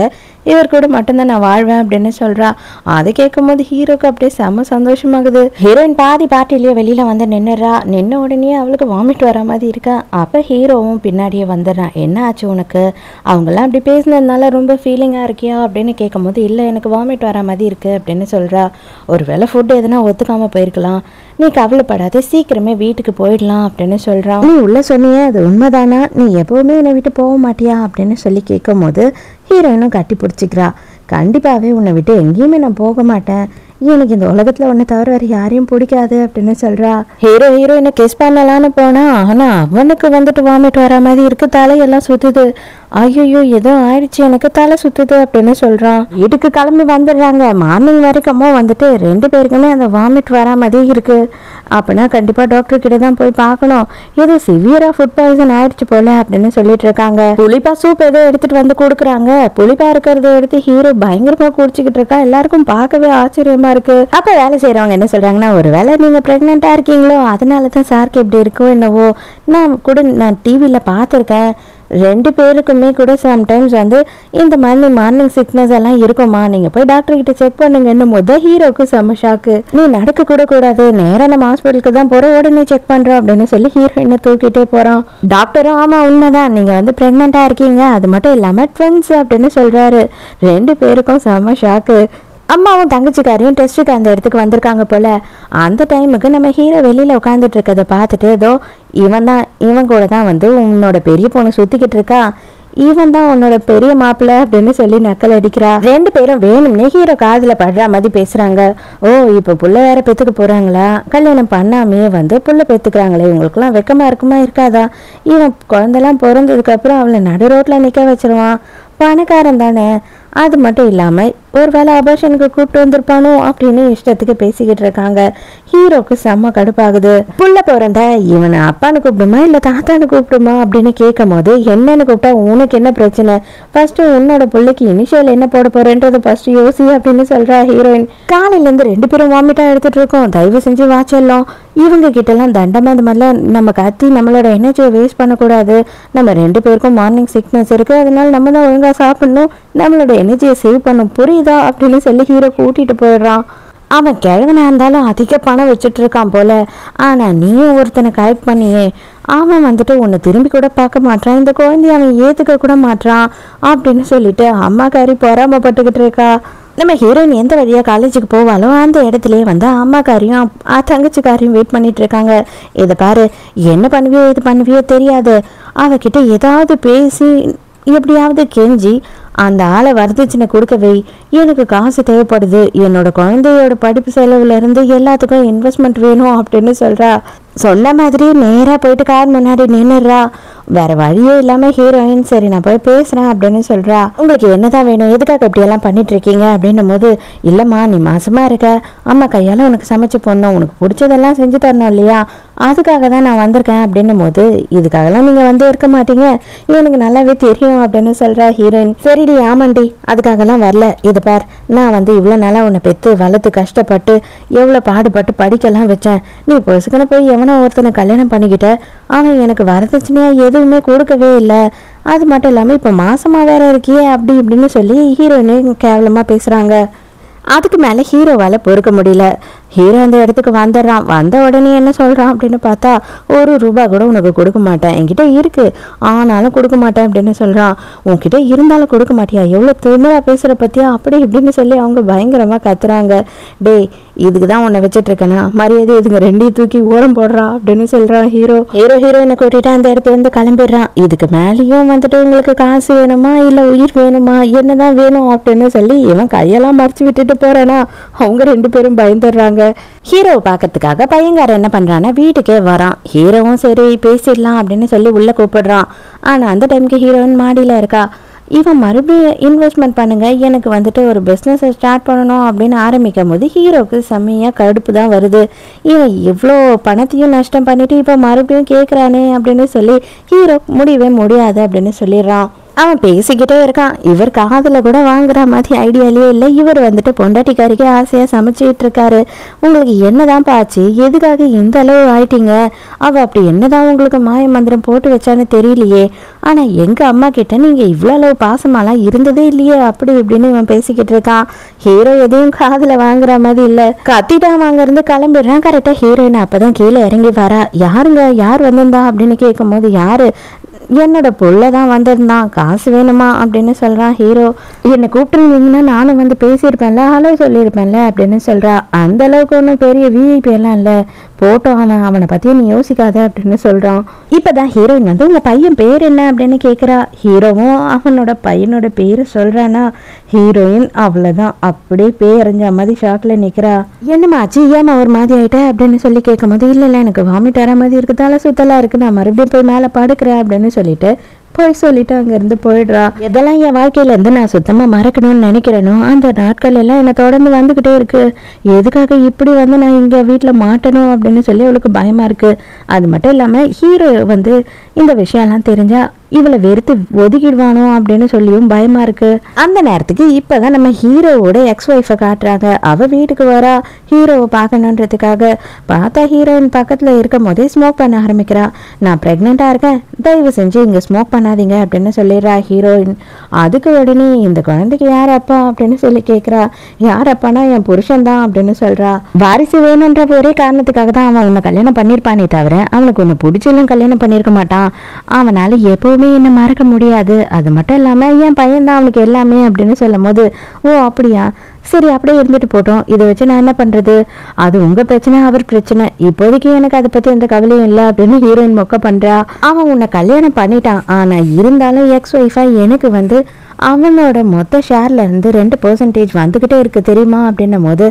இவர் கூட மட்டும்தான் நான் வாழ்வேன் அப்படின்னு சொல்கிறா. அதை கேட்கும் போது ஹீரோக்கு அப்படியே செம்ம சந்தோஷமாகுது. ஹீரோயின் பாதி பார்ட்டிலேயே வெளியில் வந்து நின்னுறா. நின்ன உடனே அவளுக்கு வாமிட் வர மாதிரி இருக்கா. அப்போ ஹீரோவும் பின்னாடியே வந்துடுறான். என்ன ஆச்சு உனக்கு, அவங்கெல்லாம் அப்படி பேசினதுனால ரொம்ப ஃபீலிங்காக இருக்கியா அப்படின்னு கேட்கும் போது, இல்லை எனக்கு வாமிட் வர மாதிரி இருக்குது அப்படின்னு சொல்கிறா. ஒரு வேளை ஃபுட்டு எதுனா ஒத்துக்காமல் போயிருக்கலாம், நீ கவலைப்படாத, சீக்கிரமே வீட்டுக்கு போயிடலாம் அப்படின்னு சொல்கிறான். நீ உள்ள சொன்னியே அது உண்மைதானா, நீ எப்போவுமே என்னை விட்டு போக மாட்டியா அப்படின்னு சொல்லி கேட்கும் போது ஹீரோயினும் கட்டி பிடிச்சிக்கிறா. கண்டிப்பாகவே உன்னை விட்டு எங்கேயுமே நான் போக மாட்டேன், எனக்கு இந்த உலகத்தில் ஒன்று தவிர வேறு யாரையும் பிடிக்காது அப்படின்னு சொல்கிறா. ஹீரோயினை கிஸ் பண்ணலான்னு போனா, ஆனால் அவனுக்கு வந்துட்டு வாமிட் வர மாதிரி இருக்கு, தலையெல்லாம் சுற்றுது. ஐயோ ஏதோ ஆயிடுச்சு, எனக்கு தலை சுற்றுது அப்படின்னு சொல்கிறான். வீட்டுக்கு கிளம்பி வந்துடுறாங்க. மார்னிங் வரைக்கும் வந்துட்டு 2 பேருக்குமே அந்த வாமிட் வர மாதிரி இருக்கு. அப்படின்னா கண்டிப்பாக டாக்டர் கிட்ட தான் போய் பார்க்கணும், ஏதோ சிவியராக ஃபுட் பாய்சன் ஆயிடுச்சு போல அப்படின்னு சொல்லிட்டு இருக்காங்க. புளிப்பா சூப் ஏதோ எடுத்துட்டு வந்து கொடுக்குறாங்க. புளிப்பா இருக்கிறத எடுத்து ஹீரோ பயங்கரமாக குடிச்சிக்கிட்டு இருக்கா. எல்லாருக்கும் பார்க்கவே ஆச்சரியமா இருக்கு. அப்போ வேலை செய்கிறவங்க என்ன சொல்கிறாங்கன்னா, ஒரு வேளை நீங்கள் ப்ரெக்னெண்ட்டாக இருக்கீங்களோ அதனால தான் சாருக்கு எப்படி இருக்கோ என்னவோ, நான் டிவியில் பார்த்துருக்கேன், 2 பேருக்குமே கூட சம்டைம்ஸ் வந்து இந்த மாதிரி மார்னிங் சிக்னஸ் எல்லாம் இருக்குமா, நீங்கள் போய் டாக்டர் கிட்ட செக் பண்ணுங்கன்னு முதல் ஹீரோக்கு செம்ம ஷாக்கு. நீ நடக்க கூட கூடாது, நேராக நம்ம ஹாஸ்பிட்டலுக்கு தான் போகிறோம், உடனே செக் பண்ணுறோம் அப்படின்னு சொல்லி ஹீரோயினை தூக்கிட்டே போகிறான். டாக்டரும் ஆமாம் உண்மைதான், நீங்கள் வந்து ப்ரெக்னெண்ட்டாக இருக்கீங்க, அது மட்டும் இல்லாமல் ட்வின்ஸ் அப்படின்னு சொல்கிறாரு. 2 பேருக்கும் செம்ம ஷாக்கு. அம்மாவும் தங்கச்சிக்காரையும் டெஸ்ட்டுக்கு அந்த இடத்துக்கு வந்திருக்காங்க போல. அந்த டைமுக்கு நம்ம ஹீரோ வெளியில் உட்காந்துட்டு இருக்கதை பார்த்துட்டு, ஏதோ இவன் கூட தான் வந்து உன்னோட பெரிய பொண்ணு சுற்றிக்கிட்டு இருக்கா, இவன் தான் உன்னோட பெரிய மாப்பிள்ளை அப்படின்னு சொல்லி நக்கல் அடிக்கிறா. 2 பேரும் வேணும்னே ஹீரோ காதில் படுற மாதிரி பேசுகிறாங்க. ஓ இப்போ புள்ள வேற பெற்றுக்க போகிறாங்களா, கல்யாணம் பண்ணாமே வந்து புள்ள பெற்றுக்கிறாங்களே, இவங்களுக்குலாம் வெக்கமாக இருக்குமா இருக்காதா, இவன் குழந்தெல்லாம் பிறந்ததுக்கப்புறம் அவளை நடு ரோட்டில் நிற்க வச்சிருவான், பணக்காரன் தானே, அது மட்டும் இல்லாமல் ஒரு வேளை அபார்ஷனுக்கு கூப்பிட்டு வந்திருப்பானோ அப்படின்னு இஷ்டத்துக்கு பேசிக்கிட்டு இருக்காங்க. ஹீரோக்கு செம்ம கடுப்பாகுது. புள்ள பிறந்த இவனை அப்பான்னு கூப்பிடுமா இல்லை தாத்தான்னு கூப்பிடுமா அப்படின்னு கேட்கும் போது, என்னன்னு கூப்பிட்டா உனக்கு என்ன பிரச்சனை, ஃபர்ஸ்ட் உன்னோட பிள்ளைக்கு இனிஷியல் என்ன போட போறேன்றது ஃபர்ஸ்ட் யோசி அப்படின்னு சொல்றா ஹீரோயின். காலையிலேருந்து 2 பேரும் வாமிட்டா எடுத்துட்டு இருக்கோம், தயவு செஞ்சு வாச்செல்லாம் இவங்க கிட்டலாம் தண்டமா இந்த மாதிரிலாம் நம்ம கத்தி நம்மளோட எனர்ஜியை வேஸ்ட் பண்ணக்கூடாது, நம்ம 2 பேருக்கும் மார்னிங் சிக்னஸ் இருக்கு, அதனால நம்ம தான் ஒழுங்கா சாப்பிடணும், நம்மளோட எனர்ஜியை சேவ் பண்ணும் புரியுதா அப்படின்னு சொல்லி ஹீரோ கூட்டிட்டு போயிடுறான். அவன் கிழவனா இருந்தாலும் அதிக பணம் வச்சுட்டு இருக்கான் போல. ஆனா நீயும் ஒருத்தனை கரெக்ட் பண்ணியே, அவன் வந்துட்டு உன்னை திரும்பி கூட பார்க்க மாட்டான், இந்த குழந்தைய அவன் ஏத்துக்க கூட மாட்டான் அப்படின்னு சொல்லிட்டு அம்மாக்காரி பொறாமப்பட்டுக்கிட்டு இருக்கா. நம்ம ஹீரோயின் எந்த வழியா காலேஜுக்கு போவாலோ அந்த இடத்துலயே வந்து அம்மாக்காரியும் தங்கச்சிக்காரியும் வெயிட் பண்ணிட்டு இருக்காங்க. இதை பாரு, என்ன பண்ணுவியோ இது பண்ணுவியோ தெரியாது, அவகிட்ட ஏதாவது பேசி எப்படியாவது கெஞ்சி அந்த ஆளை வரதட்சணை கொடுக்கவே, எனக்கு காசு தேவைப்படுது, என்னோட குழந்தையோட படிப்பு செலவுல இருந்து எல்லாத்துக்கும் இன்வெஸ்ட்மெண்ட் வேணும் அப்படின்னு சொல்றா. சொன்ன மாதிரி நேராக போயிட்டு கார் முன்னாடி நின்னுடுறா. வேற வழியே இல்லாம ஹீரோயின் சரி நான் போய் பேசுறேன் அப்படின்னு சொல்றா. உங்களுக்கு என்னதான் வேணும், எதுக்காக இப்படியெல்லாம் பண்ணிட்டு இருக்கீங்க அப்படின்னும் போது, இல்லம்மா நீ மாசமா இருக்க, அம்மா கையால உனக்கு சமைச்சு போடணும், உனக்கு பிடிச்சதெல்லாம் செஞ்சு தரணும் இல்லையா, அதுக்காக தான் நான் வந்திருக்கேன் அப்படின்னும் போது, இதுக்காகலாம் நீங்க வந்து இருக்க மாட்டீங்க, எனக்கு நல்லாவே தெரியும் அப்படின்னு சொல்றா ஹீரோயின். சரிடி ஆமாண்டி, அதுக்காகலாம் வரல, இது பார் நான் வந்து இவ்வளோ நாளாக உன்னை பெற்று வளர்த்து கஷ்டப்பட்டு எவ்வளோ பாடுபட்டு படிக்கலாம் வச்சேன், நீ பொசுக்குன்னு போய் எவனோ ஒருத்தனை கல்யாணம் பண்ணிக்கிட்ட, அவன் எனக்கு வரதட்சணையா எதுவுமே கொடுக்கவே இல்லை, அது மட்டும் இல்லாமல் இப்போ மாசமா வேற இருக்கியே அப்படி இப்படின்னு சொல்லி ஹீரோயினு கேவலமாக பேசுகிறாங்க. அதுக்கு மேலே ஹீரோவால் பொறுக்க முடியல. ஹீரோ அந்த இடத்துக்கு வந்துடுறான். வந்த உடனே என்ன சொல்கிறான் அப்படின்னு பார்த்தா, ₹1 கூட உனக்கு கொடுக்க மாட்டேன், என்கிட்ட இருக்குது ஆனாலும் கொடுக்க மாட்டேன் அப்படின்னு சொல்கிறான். உன்கிட்ட இருந்தாலும் கொடுக்க மாட்டியா, எவ்வளோ திமிரா பேசுகிற பற்றியா அப்படி இப்படின்னு சொல்லி அவங்க பயங்கரமாக கத்துறாங்க. டேய், இதுக்கு தான் உன்னை வச்சுட்டு இருக்கேனா, மரியாதை இதுங்க ரெண்டையும் தூக்கி ஓரம் போடுறா அப்படின்னு சொல்கிறான் ஹீரோ. ஹீரோயினை கூட்டிட்டு அந்த இடத்துல இருந்து கிளம்பிடுறான். இதுக்கு மேலேயும் வந்துட்டு உங்களுக்கு காசு வேணுமா இல்லை உயிர் வேணுமா, என்னதான் வேணும் அப்படின்னு சொல்லி இவன் கையெல்லாம் மறைச்சு விட்டுட்டு போறானா. அவங்க 2 பேரும் பயந்துடுறாங்க. ஹீரோவை பார்க்கறதுக்காக பையங்காரன் என்ன பண்றான்னா வீட்டுக்கே வரான். ஹீரோவும் சரி பேசிடலாம் அப்படின்னு சொல்லி உள்ள கூப்பிடுறான். ஆனா அந்த டைமுக்கு ஹீரோயின் மாடியில இருக்கா. இவன் மறுபடியும் இன்வெஸ்ட்மெண்ட் பண்ணுங்க, எனக்கு வந்துட்டு ஒரு பிஸ்னஸை ஸ்டார்ட் பண்ணணும் அப்படின்னு ஆரம்பிக்கும் போது ஹீரோவுக்கு செம்மையாக கடுப்பு தான் வருது. இவன் இவ்வளோ பணத்தையும் நஷ்டம் பண்ணிட்டு இப்போ மறுபடியும் கேட்குறானே அப்படின்னு சொல்லி ஹீரோ முடியவே முடியாது அப்படின்னு சொல்லிடுறான். அவன் பேசிக்கிட்டே இருக்கான். இவர் காதில் கூட வாங்குற மாதிரி ஐடியாலே இல்லை. இவர் வந்துட்டு பொண்டாட்டிக்காரிக்கு ஆசையாக சமைச்சிட்டு இருக்காரு. உங்களுக்கு என்னதான் பாச்சு, எதுக்காக இந்த அளவு ஆயிட்டீங்க, அவள் அப்படி என்னதான் உங்களுக்கு மாய மந்திரம் போட்டு வச்சான்னு தெரியலையே, ஆனால் எங்கள் அம்மா கிட்ட நீங்கள் இவ்வளோ அளவு பாசமாலாம் இருந்ததே இல்லையே அப்படி இப்படின்னு இவன் பேசிக்கிட்டு இருக்கான். ஹீரோ எதையும் காதில் வாங்குற மாதிரி இல்லை. கத்திட்டான். வாங்கிருந்து கிளம்பிடுறான். கரெக்டாக ஹீரோயின் அப்போ தான் கீழே இறங்கி வரா. யாருங்க, யார் வந்திருந்தா அப்படின்னு கேட்கும் போது, யாரு, என்னோட புள்ள தான் வந்திருந்தான், காசு வேணுமா அப்படின்னு சொல்கிறான் ஹீரோ. என்னை கூப்பிட்டுருந்தீங்கன்னா நானும் வந்து பேசியிருப்பேன்ல, ஹலோ சொல்லியிருப்பேன்ல அப்படின்னு சொல்கிறா. அந்த அளவுக்கு ஒன்றும் பெரிய விஐபி எல்லாம் இல்லை, போட்டோம் அவனை பற்றி நீ யோசிக்காத அப்படின்னு சொல்கிறான். இப்போ தான் ஹீரோயின் வந்து உங்கள் பையன் பேர் என்ன அப்படின்னு கேட்குறா. ஹீரோவும் அவனோட பையனோட பேர் சொல்கிறானா. ஹீரோயின் அவ்வளோதான் அப்படியே பேரஞ்ச மாதிரி ஷாக்கில் நிற்கிறா. என்னமாச்சு, ஏமா ஒரு மாதிரி ஆகிட்ட அப்படின்னு சொல்லி கேட்கும் போது, இல்லை எனக்கு வாமிட் வர மாதிரி இருக்குது, தலை சுத்தலாக இருக்குது, நான் மறுபடியும் போய் மேலே படுக்கிறேன் அப்படின்னு சொல்லிட்டு சொல்லிட்டு அங்கேருந்து போயிடுறா. எதெல்லாம் என் வாழ்க்கையிலேருந்து நான் சுத்தமாக மறக்கணும்னு நினைக்கிறேனோ அந்த நாட்கள் எல்லாம் என்னை தொடர்ந்து வந்துக்கிட்டே இருக்கு. எதுக்காக இப்படி வந்து நான் இங்கே வீட்டில் மாட்டணும் அப்படின்னு சொல்லி அவளுக்கு பயமாக இருக்குது. அது மட்டும் இல்லாமல் ஹீரோ வந்து இந்த விஷயம்லாம் தெரிஞ்சா இவளை வெறுத்து ஒதுக்கிடுவானோ அப்படின்னு சொல்லியும் பயமா இருக்கு. அந்த நேரத்துக்கு இப்பதான் நம்ம ஹீரோவோட எக்ஸ் ஒய்ஃபை காட்டுறாங்க. அவ வீட்டுக்கு வரா ஹீரோவை பார்க்கணுன்றதுக்காக. பார்த்தா ஹீரோயின் பக்கத்துல இருக்கும் போதே ஸ்மோக் பண்ண ஆரம்பிக்கிறா. நான் பிரெக்னெண்டா இருக்கேன், தயவு செஞ்சு இங்க ஸ்மோக் பண்ணாதீங்க அப்படின்னு சொல்லிடுறா ஹீரோயின். அதுக்கு உடனே இந்த குழந்தைக்கு யார் அப்பா அப்படின்னு சொல்லி கேட்கிறா. யார் அப்பானா என் புருஷன் தான் அப்படின்னு சொல்றா. வாரிசு வேணுன்ற ஒரே காரணத்துக்காக தான் அவன் உன்னை கல்யாணம் பண்ணிருப்பானே தவிர அவனுக்கு உன்னை பிடிச்செல்லாம் கல்யாணம் பண்ணிருக்க மாட்டான். அவனால எப்பவுமே என்ன மறக்க முடியாது. அது மட்டும் இல்லாம என் பையன் தான் அவனுக்கு எல்லாமே அப்படின்னு சொல்லும் போது, ஓ அப்படியா, சரி அப்படியே இருந்துட்டு போட்டோம், இதை வச்சு நான் என்ன பண்றது, அது உங்க பிரச்சனை அவர் பிரச்சனை, இப்போதைக்கு எனக்கு அதை பத்தி எந்த கவலையும் இல்லை அப்படின்னு ஹீரோயின் மொக்க பண்றா. அவன் உன்னை கல்யாணம் பண்ணிட்டான், ஆனா இருந்தாலும் எக்ஸ் ஒய்ஃபா எனக்கு வந்து அவனோட மொத்த ஷேர்ல இருந்து 2% வந்துகிட்டே இருக்கு தெரியுமா அப்படின்னும் போது,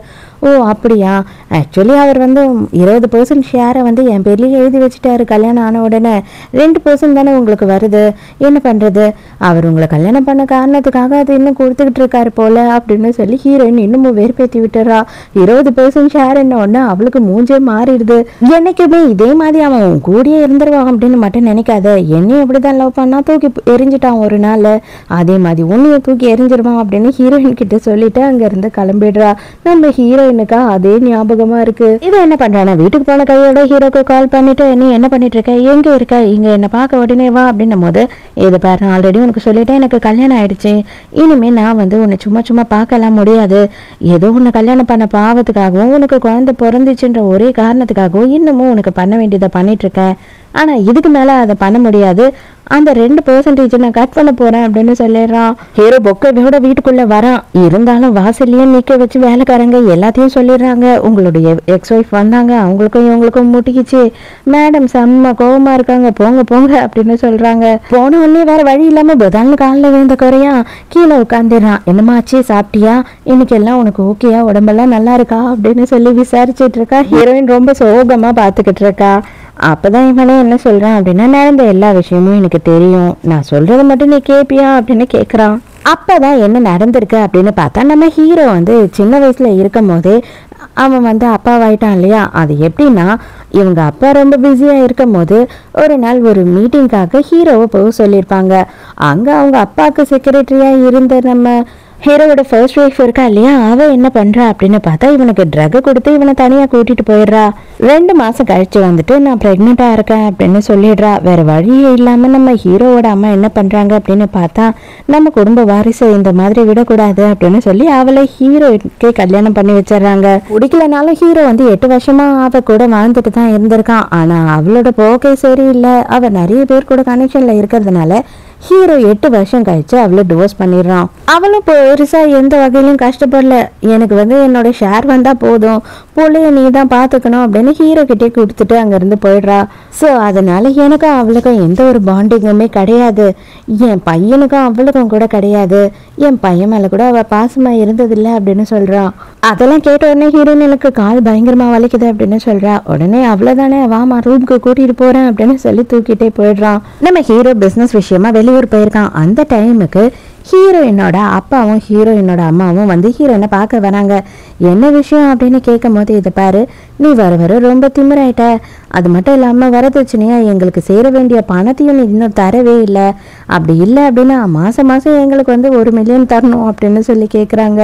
ஓ அப்படியா, ஆக்சுவலி அவர் வந்து 20% ஷேரை வந்து என் பேர்லயே எழுதி வச்சுட்டாரு. கல்யாணம் ஆன உடனே 2% தானே உங்களுக்கு வருது, என்ன பண்றது, அவர் உங்களை கல்யாணம் பண்ண காரணத்துக்காக அது இன்னும் கொடுத்துக்கிட்டு இருக்காரு போல அப்படின்னு சொல்லி ஹீரோயின் இன்னமும் வேறுபேற்றி விட்டுறா. 20% ஷேர் என்ன ஒண்ணு அவளுக்கு மூஞ்சே மாறிடுது. என்னைக்குமே இதே மாதிரி அவன் கூடியே இருந்துருவான் அப்படின்னு மட்டும் நினைக்காத, என்னையும் அப்படிதான் லவ் பண்ணா தூக்கி எரிஞ்சிட்டான் ஒரு நாள், அதே மாதிரி உன்னைய தூக்கி எரிஞ்சிருவான் அப்படின்னு ஹீரோயின் கிட்ட சொல்லிட்டு அங்க இருந்து கிளம்பிடுறா. நம்ம ஹீரோயினுக்கா அதே ஞாபகமா இருக்கு. இவ என்ன பண்றானா, வீட்டுக்கு போன கையோட ஹீரோக்கு கால் பண்ணிட்டு, நீ என்ன பண்ணிட்டு இருக்க, எங்க இருக்க, இங்க என்ன பார்க்க உடனே வா அப்படின்னும் போது, இதை பாரு ஆல்ரெடி உனக்கு சொல்லிட்டேன், எனக்கு கல்யாணம் ஆயிடுச்சு, இனிமே நான் வந்து உன்னை சும்மா சும்மா பார்க்கலாம் முடியாது, ஏதோ உன்னை கல்யாணம் பண்ண பாவத்துக்காகவும் உனக்கு குழந்தை பிறந்துச்சுன்ற ஒரே காரணத்துக்காகவும் இன்னமும் உனக்கு பண்ண வேண்டியதை பண்ணிட்டு இருக்கேன், ஆனா இதுக்கு மேல அதை பண்ண முடியாது, அந்த 2% நான் கட் பண்ண போறேன் அப்படின்னு சொல்லிடுறான். ஹீரோ பொக்கையோட வீட்டுக்குள்ள வரான். இருந்தாலும் வாசல்லையும் நிக்க வச்சு வேலைக்காரங்க எல்லாத்தையும் சொல்லிடுறாங்க, உங்களுடைய எக்ஸ் ஒய்ஃப் வந்தாங்க, அவங்களுக்கும் இவங்களுக்கும் முட்டிக்கிச்சு, மேடம் செம்ம கோவமா இருக்காங்க, போங்க போங்க அப்படின்னு சொல்றாங்க. போன உடனே வேற வழி இல்லாம புதான்னு காலில் விழுந்த குறையா கீழே உட்காந்துறான். என்னமாச்சு, சாப்பிட்டியா, இன்னைக்கு எல்லாம் உனக்கு ஓகேயா, உடம்பெல்லாம் நல்லா இருக்கா அப்படின்னு சொல்லி விசாரிச்சுட்டு இருக்கா. ஹீரோயின் ரொம்ப சோகமா பாத்துக்கிட்டு இருக்கா. அப்பதான் இவனே என்ன சொல்றான் அப்படின்னா, நடந்த எல்லா விஷயமும் எனக்கு தெரியும், நான் சொல்றது மட்டும் நீ கேப்பியா அப்படின்னு கேட்குறான். அப்பதான் என்ன நடந்திருக்கு அப்படின்னு பார்த்தா, நம்ம ஹீரோ வந்து சின்ன வயசுல இருக்கும் போதே அவன் வந்து அப்பாவாயிட்டான் இல்லையா. அது எப்படின்னா, இவங்க அப்பா ரொம்ப பிஸியா இருக்கும் போது ஒரு நாள் ஒரு மீட்டிங்காக ஹீரோவை போக சொல்லியிருப்பாங்க. அங்க அவங்க அப்பாவுக்கு செக்ரட்டரியா இருந்த நம்ம ஹீரோவோட ஃபர்ஸ்ட் ஒய்ஃப் இருக்கா இல்லையா, அவ என்ன பண்றா அப்படின்னு பார்த்தா இவனுக்கு ட்ரக் கொடுத்து இவனை தனியா கூட்டிட்டு போயிடுறா. 2 மாசம் கழிச்சு வந்துட்டு நான் பிரெக்னெண்டா இருக்கேன் அப்படின்னு சொல்லிடுறா. வேற வழியே இல்லாம நம்ம ஹீரோவோட அம்மா என்ன பண்றாங்க அப்படின்னு பார்த்தா, நம்ம குடும்ப வாரிசை இந்த மாதிரி விடக்கூடாது அப்படின்னு சொல்லி அவளை ஹீரோக்கே கல்யாணம் பண்ணி வச்சிடறாங்க. பிடிக்கலனாலும் ஹீரோ வந்து 8 வருஷமா அவ கூட வாழ்ந்துட்டு தான் இருந்திருக்கான். ஆனா அவளோட போக்கே சரியில்லை. அவ நிறைய பேர் கூட கனெக்ஷன்ல இருக்கிறதுனால ஹீரோ 8 வருஷம் கழிச்சு அவளை டிவோர்ஸ் பண்ணிடுறான். அவளும் பெருசா எந்த வகையிலும் கஷ்டப்படல. எனக்கு வந்து என்னோட ஷேர் வந்தா போதும், பிள்ளைய நீ தான் பாத்துக்கணும் அப்படின்னு ஹீரோ கிட்டே கொடுத்துட்டு அங்கிருந்து போயிடுறா. ஸோ அதனால எனக்கும் அவளுக்கும் எந்த ஒரு பாண்டிங்குமே கிடையாது. என் பையனுக்கும் அவளுக்கும் கூட கிடையாது. என் பையன் மேல கூட அவ பாசமா இருந்ததில்லை அப்படின்னு சொல்றான். அதெல்லாம் கேட்ட உடனே ஹீரோயின் எனக்கு கால் பயங்கரமா வலிக்குது அப்படின்னு சொல்றா. உடனே அவ்வளவுதானே, வாமா ரூமுக்கு கூட்டிட்டு போறேன் அப்படின்னு சொல்லி தூக்கிட்டே போயிடுறான். நம்ம ஹீரோ பிசினஸ் விஷயமா வெளியூர் போயிருக்கான். அந்த டைமுக்கு ஹீரோயினோட அப்பாவும் ஹீரோயினோட அம்மாவும் வந்து ஹீரோயினை பார்க்க வராங்க. என்ன விஷயம் அப்படின்னு கேட்கும் போது, இதை பாரு, நீ வர ரொம்ப திமிராயிட்ட. அது மட்டும் இல்லாமல் வரதட்சணையா எங்களுக்கு சேர வேண்டிய பணத்தையும் நீ இன்னும் தரவே இல்லை. அப்படி இல்லை அப்படின்னா மாதம் எங்களுக்கு வந்து 1 மில்லியன் தரணும் அப்படின்னு சொல்லி கேட்குறாங்க.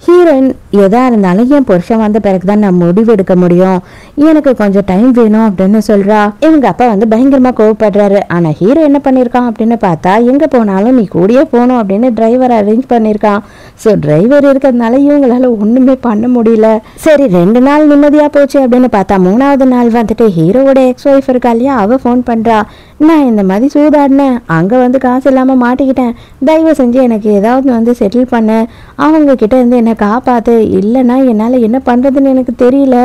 ஹீரோயின் எதா இருந்தாலும் என் புருஷன் வந்த பிறகுதான் நான் முடிவெடுக்க முடியும், எனக்கு கொஞ்சம் டைம் வேணும் அப்படின்னு சொல்றா. இவங்க அப்பா வந்து பயங்கரமா கோவப்படுறாரு. ஆனா ஹீரோ என்ன பண்ணிருக்கான் அப்படின்னு பார்த்தா, எங்க போனாலும் நீ கூடயே போகணும் அப்படின்னு டிரைவர் அரேஞ்ச் பண்ணிருக்கான். ஸோ டிரைவர் இருக்கிறதுனால இவங்களால ஒண்ணுமே பண்ண முடியல. சரி 2 நாள் நிம்மதியா போச்சு அப்படின்னு பார்த்தா 3ஆவது நாள் வந்துட்டு ஹீரோவோட எக்ஸ் ஒய்ஃப் இருக்கா இல்லையா, அவ ஃபோன் பண்றா. நான் இந்த மாதிரி சூதாடினேன், அங்க வந்து காசு இல்லாம மாட்டிக்கிட்டேன், தயவு செஞ்சு எனக்கு ஏதாவது வந்து செட்டில் பண்ண, அவங்க கிட்ட இருந்து என்னை காப்பாத்து, இல்லைன்னா என்னால என்ன பண்றதுன்னு எனக்கு தெரியல,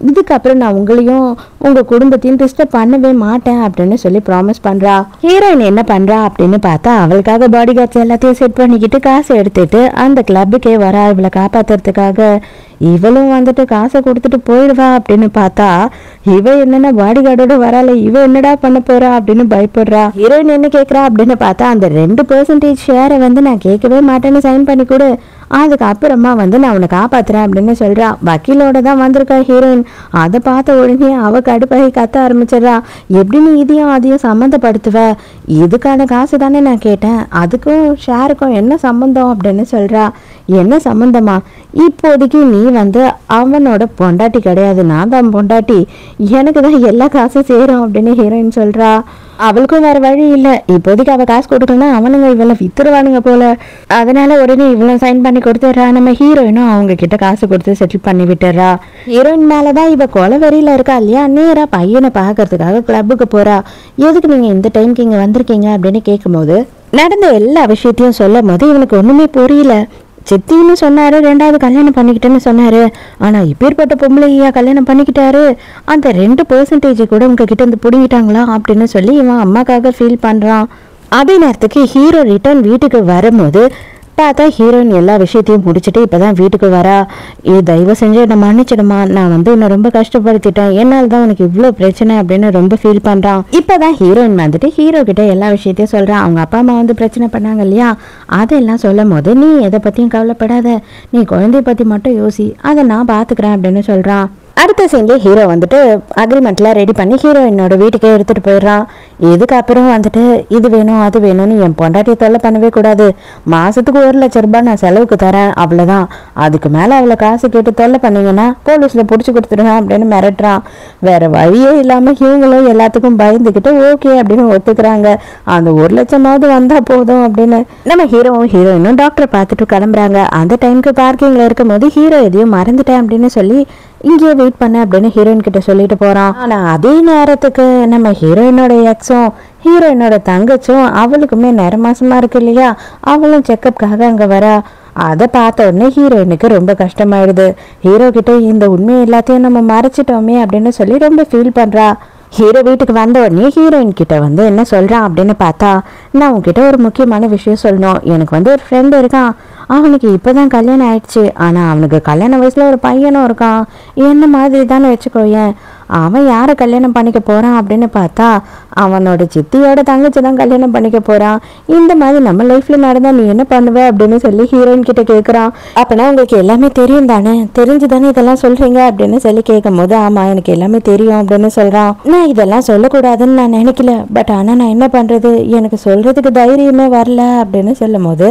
இதுக்கப்புறம் நான் உங்களையும் உங்க குடும்பத்தையும் டிஸ்டர்ப் பண்ணவே மாட்டேன் அப்படின்னு சொல்லி ப்ராமிஸ் பண்றா. ஹீரோயின் என்ன பண்றா அப்படின்னு பார்த்தா, அவளுக்காக பாடி கார்ட்ஸ் எல்லாத்தையும் செட் பண்ணிக்கிட்டு காசு எடுத்துட்டு அந்த கிளப்புக்கே வரா இவளை காப்பாத்துறதுக்காக. இவளும் வந்துட்டு காசை கொடுத்துட்டு போயிடுவா அப்படின்னு பார்த்தா, இவ என்னன்னா பாடி கார்டோட வரால, இவ என்னடா பண்ண போறா அப்படின்னு பயப்படுறா. ஹீரோயின் என்ன கேட்கறா அப்படின்னு பார்த்தா, அந்த 2% ஷேரை வந்து நான் கேட்கவே மாட்டேன்னு சைன் பண்ணி கொடு, அதுக்கு அப்புறமா வந்து நான் உன்னை காப்பாத்துறேன் அப்படின்னு சொல்றா. வக்கீலோட தான் வந்திருக்கா ஹீரோயின். அதை பார்த்த உடனே அவ கடுப்பாகி கத்த ஆரம்பிச்சிடறா. எப்படி நீ இதையும் அதையும் சம்மந்தப்படுத்துவ, இதுக்கான காசு தானே நான் கேட்டேன், அதுக்கும் ஷேருக்கும் என்ன சம்பந்தம் அப்படின்னு சொல்றா. என்ன சம்பந்தமா, இப்போதைக்கு நீ வந்து அவனோட பொண்டாட்டி கிடையாது, நான் தான் பொண்டாட்டி, எனக்கு தான் எல்லா காசும் சேரும் அப்படின்னு ஹீரோயின் சொல்றா. அவளுக்கும் வேற வழி இல்லை, இப்போதைக்கு அவ காசு கொடுக்கணும்னா அவனுங்க இவளை வித்துருவானுங்க போல. அதனால உடனே இவ்வளோ சைன் பண்ணி கொடுத்துட்றா. நம்ம ஹீரோயினும் அவங்க கிட்ட காசு கொடுத்து செட்டில் பண்ணி விட்டுறா. ஹீரோயின் மேலதான் இவ கொலவெறியில இருக்கா இல்லையா, நேரா பையனை பார்க்கறதுக்காக கிளப்புக்கு போறா. எதுக்கு நீங்க இந்த டைம்க்கு இங்க வந்திருக்கீங்க அப்படின்னு கேட்கும்போது, நடந்த எல்லா விஷயத்தையும் சொல்லும் போது இவனுக்கு ஒண்ணுமே புரியல. சித்தின்னு சொன்னாரு, 2வது கல்யாணம் பண்ணிக்கிட்டேன்னு சொன்னாரு, ஆனா இப்பேற்பட்ட பொம்பளையா கல்யாணம் பண்ணிக்கிட்டாரு, அந்த 2% கூட உங்ககிட்ட இருந்து பிடிங்கிட்டாங்களா அப்படின்னு சொல்லி இவன் அம்மாக்காக ஃபீல் பண்றான். அதே நேரத்துக்கு ஹீரோ ரிட்டர்ன் வீட்டுக்கு வரும்போது பார்த்தா ஹீரோயின் எல்லா விஷயத்தையும் முடிச்சுட்டு இப்பதான் வீட்டுக்கு வரா. தயவு செஞ்சு என்னை மன்னிச்சிடுமா, நான் வந்து என்னை ரொம்ப கஷ்டப்படுத்திட்டேன், என்னால் தான் உனக்கு இவ்வளோ பிரச்சனை அப்படின்னு ரொம்ப ஃபீல் பண்றான். இப்பதான் ஹீரோயின் வந்துட்டு ஹீரோ கிட்ட எல்லா விஷயத்தையும் சொல்றான். அவங்க அப்பா அம்மா வந்து பிரச்சனை பண்ணாங்க இல்லையா, அதெல்லாம் சொல்லும் போது நீ எதை பத்தியும் கவலைப்படாத, நீ குழந்தைய பத்தி மட்டும் யோசி, அதை நான் பாத்துக்கிறேன் அப்படின்னு சொல்றான். அடுத்த சீன்ல ஹீரோ வந்துட்டு அக்ரிமெண்ட்லாம் ரெடி பண்ணி ஹீரோயினோட வீட்டுக்கே எடுத்துட்டு போயிடுறான். இதுக்கப்புறம் வந்துட்டு இது வேணும் அது வேணும்னு என் பொண்டாட்டியை தொல்லை பண்ணவே கூடாது, மாசத்துக்கு 1 லட்சம் ரூபாய் நான் செலவுக்கு தரேன், அவ்வளவுதான், அதுக்கு மேல அவளை காசு கேட்டு தொல்லை பண்ணீங்கன்னா போலீஸ்ல புடிச்சு கொடுத்துருவேன் அப்படின்னு மிரட்டுறான். வேற வழியே இல்லாம இவங்களும் எல்லாத்துக்கும் பயந்துக்கிட்டு ஓகே அப்படின்னு ஒத்துக்கிறாங்க. அந்த 1 லட்சமாவது வந்தா போதும் அப்படின்னு நம்ம ஹீரோவும் ஹீரோயினும் டாக்டரை பார்த்துட்டு கிளம்புறாங்க. அந்த டைமுக்கு பார்க்கிங்ல இருக்கும் போது ஹீரோ எதையும் மறந்துட்டேன் அப்படின்னு சொல்லி இங்கே வெயிட் பண்ண அப்படின்னு ஹீரோயின் கிட்ட சொல்லிட்டு போறான். ஆனா அதே நேரத்துக்கு நம்ம ஹீரோயினோட எக்ஸும் ஹீரோயினோட தங்கச்சும் அவளுக்குமே நிறமாசமா இருக்கு இல்லையா, அவளும் செக்கப்காக அங்க வரா. அதை பார்த்த உடனே ஹீரோயினுக்கு ரொம்ப கஷ்டமாயிடுது. ஹீரோ கிட்ட இந்த உண்மையை எல்லாத்தையும் நம்ம மறைச்சிட்டோமே அப்படின்னு சொல்லி ரொம்ப ஃபீல் பண்றா. ஹீரோ வீட்டுக்கு வந்த உடனே ஹீரோயின் கிட்ட வந்து என்ன சொல்றான் அப்படின்னு பார்த்தா, நான் உன்கிட்ட ஒரு முக்கியமான விஷயம் சொல்லணும், எனக்கு வந்து ஒரு ஃப்ரெண்ட் இருக்கான், அவனுக்கு இப்பதான் கல்யாணம் ஆயிடுச்சு, ஆனா அவனுக்கு கல்யாண வயசுல ஒரு பையனும் இருக்கான், என்ன மாதிரி தானே வச்சுக்கோயேன், அவன் யாரை கல்யாணம் பண்ணிக்க போறான் அப்படின்னு பார்த்தா அவனோட சித்தியோட தங்கச்சி தான் கல்யாணம் பண்ணிக்க போறான், இந்த மாதிரி நம்ம லைஃப்ல நடந்தா நீ என்ன பண்ணுவ அப்படின்னு சொல்லி ஹீரோயின் கிட்ட கேட்குறான். அப்பனா உங்களுக்கு எல்லாமே தெரியும் தானே, தெரிஞ்சுதானே இதெல்லாம் சொல்றீங்க அப்படின்னு சொல்லி கேட்கும் போது, ஆமா எனக்கு எல்லாமே தெரியும் அப்படின்னு சொல்றான். நான் இதெல்லாம் சொல்லக்கூடாதுன்னு நான் நினைக்கல, பட் ஆனா நான் என்ன பண்றது, எனக்கு சொல்றதுக்கு தைரியமே வரல அப்படின்னு சொல்லும் போது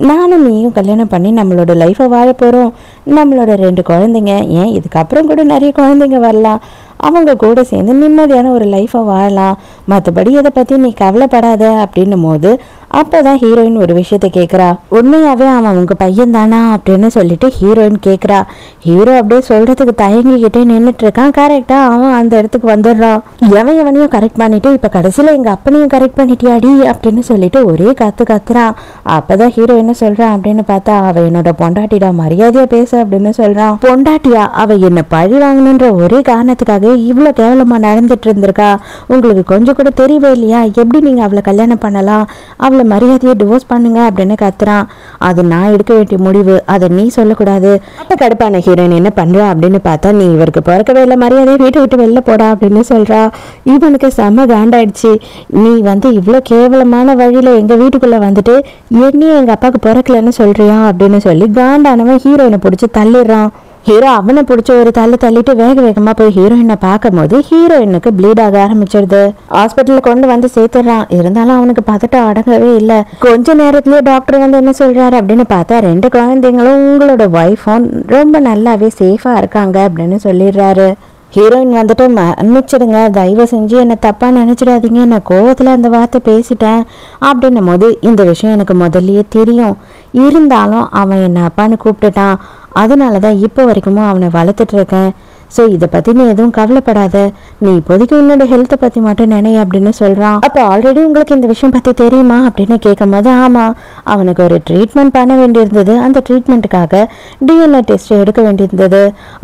நானும் நீயும் கல்யாணம் பண்ணி நம்மளோட லைஃப்பை வாழ போகிறோம். நம்மளோட 2 குழந்தைங்க, ஏன் இதுக்கப்புறம் கூட நிறைய குழந்தைங்க வரலாம். அவங்க கூட சேர்ந்து நிம்மதியான ஒரு லைஃப்பை வாழலாம். மற்றபடி இதை பற்றி நீ கவலைப்படாத அப்படின்னும் போது அப்போ தான் ஹீரோயின் ஒரு விஷயத்த கேட்குறா. உண்மையாகவே அவன் உங்கள் பையன் தானா அப்படின்னு சொல்லிட்டு ஹீரோயின் கேட்குறா. ஹீரோ அப்படியே சொல்கிறதுக்கு தயங்கிக்கிட்டே நின்றுட்டு இருக்கான். கரெக்டாக அவன் அந்த இடத்துக்கு வந்துடுறான். எவனையும் கரெக்ட் பண்ணிட்டு இப்போ கடைசியில் எங்கள் அப்பனையும் கரெக்ட் பண்ணிட்டியாடி அப்படின்னு சொல்லிட்டு ஒரே கத்துறான். அப்போ தான் ஹீரோ என்ன சொல்கிறான் அப்படின்னு பார்த்தா, அவள் என்னோட பொண்டாட்டிடா, மரியாதையாக பேச அப்படின்னு சொல்கிறான். பொண்டாட்டியா? அவள் என்னை பழி வாங்கணுன்ற ஒரே காரணத்துக்காக இவ்வளோ கேவலமாக நடந்துட்டு இருந்திருக்கா. உங்களுக்கு கொஞ்சம் கூட தெரியவே இல்லையா? எப்படி நீங்கள் அவளை கல்யாணம் பண்ணலாம்? அவளை மரியாதையை டிவோர்ஸ் பண்ணுங்க அப்படின்னு கத்துறான். அது நான் எடுக்க வேண்டிய முடிவு, அதை நீ சொல்லக்கூடாது. அப்போ கடுப்பான ஹீரோயின் என்ன பண்ணுறா அப்படின்னு பார்த்தா, நீ இவருக்கு பிறக்கவே இல்லை, மரியாதையை வீட்டை விட்டு வெளில போடா அப்படின்னு சொல்கிறா. இவனுக்கு செம்ம காண்டாயிடுச்சு. நீ இவ்வளோ கேவலமான வழியில் எங்கள் வீட்டுக்குள்ளே வந்துட்டு என்னையும் எங்கள் அப்பாவுக்கு பிறக்கலன்னு சொல்கிறியா அப்படின்னு சொல்லி காண்டானவன் ஹீரோயினை பிடிச்சி தள்ளிடுறான். ஹீரோ அவனை பிடிச்ச ஒரு தள்ளிட்டு வேக வேகமாக போய் ஹீரோயினை பார்க்கும் போது ஹீரோயினுக்கு ப்ளீட் ஆக ஆரம்பிச்சிருது. ஹாஸ்பிட்டலில் கொண்டு வந்து சேர்த்துடுறான். இருந்தாலும் அவனுக்கு பதட்டம் அடங்கவே இல்லை. கொஞ்ச நேரத்துலேயே டாக்டர் என்ன சொல்கிறாரு அப்படின்னு பார்த்தா, 2 குழந்தைங்களும் உங்களோட ஒய்ஃபும் ரொம்ப நல்லாவே சேஃபாக இருக்காங்க அப்படின்னு சொல்லிடுறாரு. ஹீரோயின் மன்னிச்சிடுங்க, தயவு செஞ்சு என்னை தப்பாக நினச்சிடாதீங்க, நான் கோவத்தில் அந்த வார்த்தை பேசிட்டேன் அப்படின்னும் போது, இந்த விஷயம் எனக்கு முதல்லயே தெரியும், இருந்தாலும் அவன் என்னை அப்பான்னு கூப்பிட்டுட்டான், அதனால தான் இப்போ வரைக்கும் அவனை வளர்த்துட்டு இருக்கேன். ஸோ இதை பற்றி நீ எதுவும் கவலைப்படாத, நீ இப்போதைக்கு உன்னோட ஹெல்த்தை பற்றி மட்டும் நினை அப்படின்னு சொல்கிறான். அப்போ ஆல்ரெடி உங்களுக்கு இந்த விஷயம் பற்றி தெரியுமா அப்படின்னு கேட்கும் போது, ஆமாம், அவனுக்கு ஒரு ட்ரீட்மெண்ட் பண்ண வேண்டியிருந்தது, அந்த ட்ரீட்மெண்ட்டுக்காக டிஎன்ஏ டெஸ்ட் எடுக்க வேண்டியிருந்தது,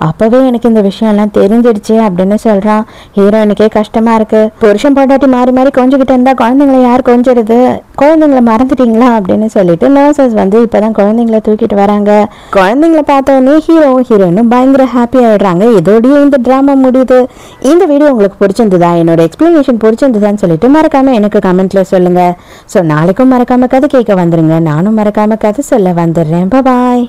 அப்போவே எனக்கு இந்த விஷயம்லாம் தெரிஞ்சிடுச்சு அப்படின்னு சொல்கிறான். ஹீரோயினுக்கே கஷ்டமாக இருக்குது. புருஷன் பொண்டாட்டி மாறி மாறி கொஞ்சிக்கிட்டு இருந்தால் குழந்தைங்களை யார் கொஞ்சிடுது, குழந்தைங்களை மறந்துட்டீங்களா அப்படின்னு சொல்லிட்டு நர்சஸ் இப்போ தான் குழந்தைங்களை தூக்கிட்டு வராங்க. குழந்தைங்களை பார்த்தோன்னே ஹீரோயினும் பயங்கர ஹாப்பி ஆகிடுறாங்க. இதோடய இந்த ட்ராமா முடியுது. இந்த வீடியோ உங்களுக்கு பிடிச்சிருந்ததா, என்னோட எக்ஸ்பிளனேஷன் பிடிச்சிருந்ததான்னு சொல்லிட்டு மறக்காம எனக்கு கமெண்ட்ல சொல்லுங்க. ஸோ நாளைக்கும் மறக்காம கதை கேட்க வந்துருங்க. நானும் மறக்காம கதை சொல்ல வந்துடுறேன். பாய்.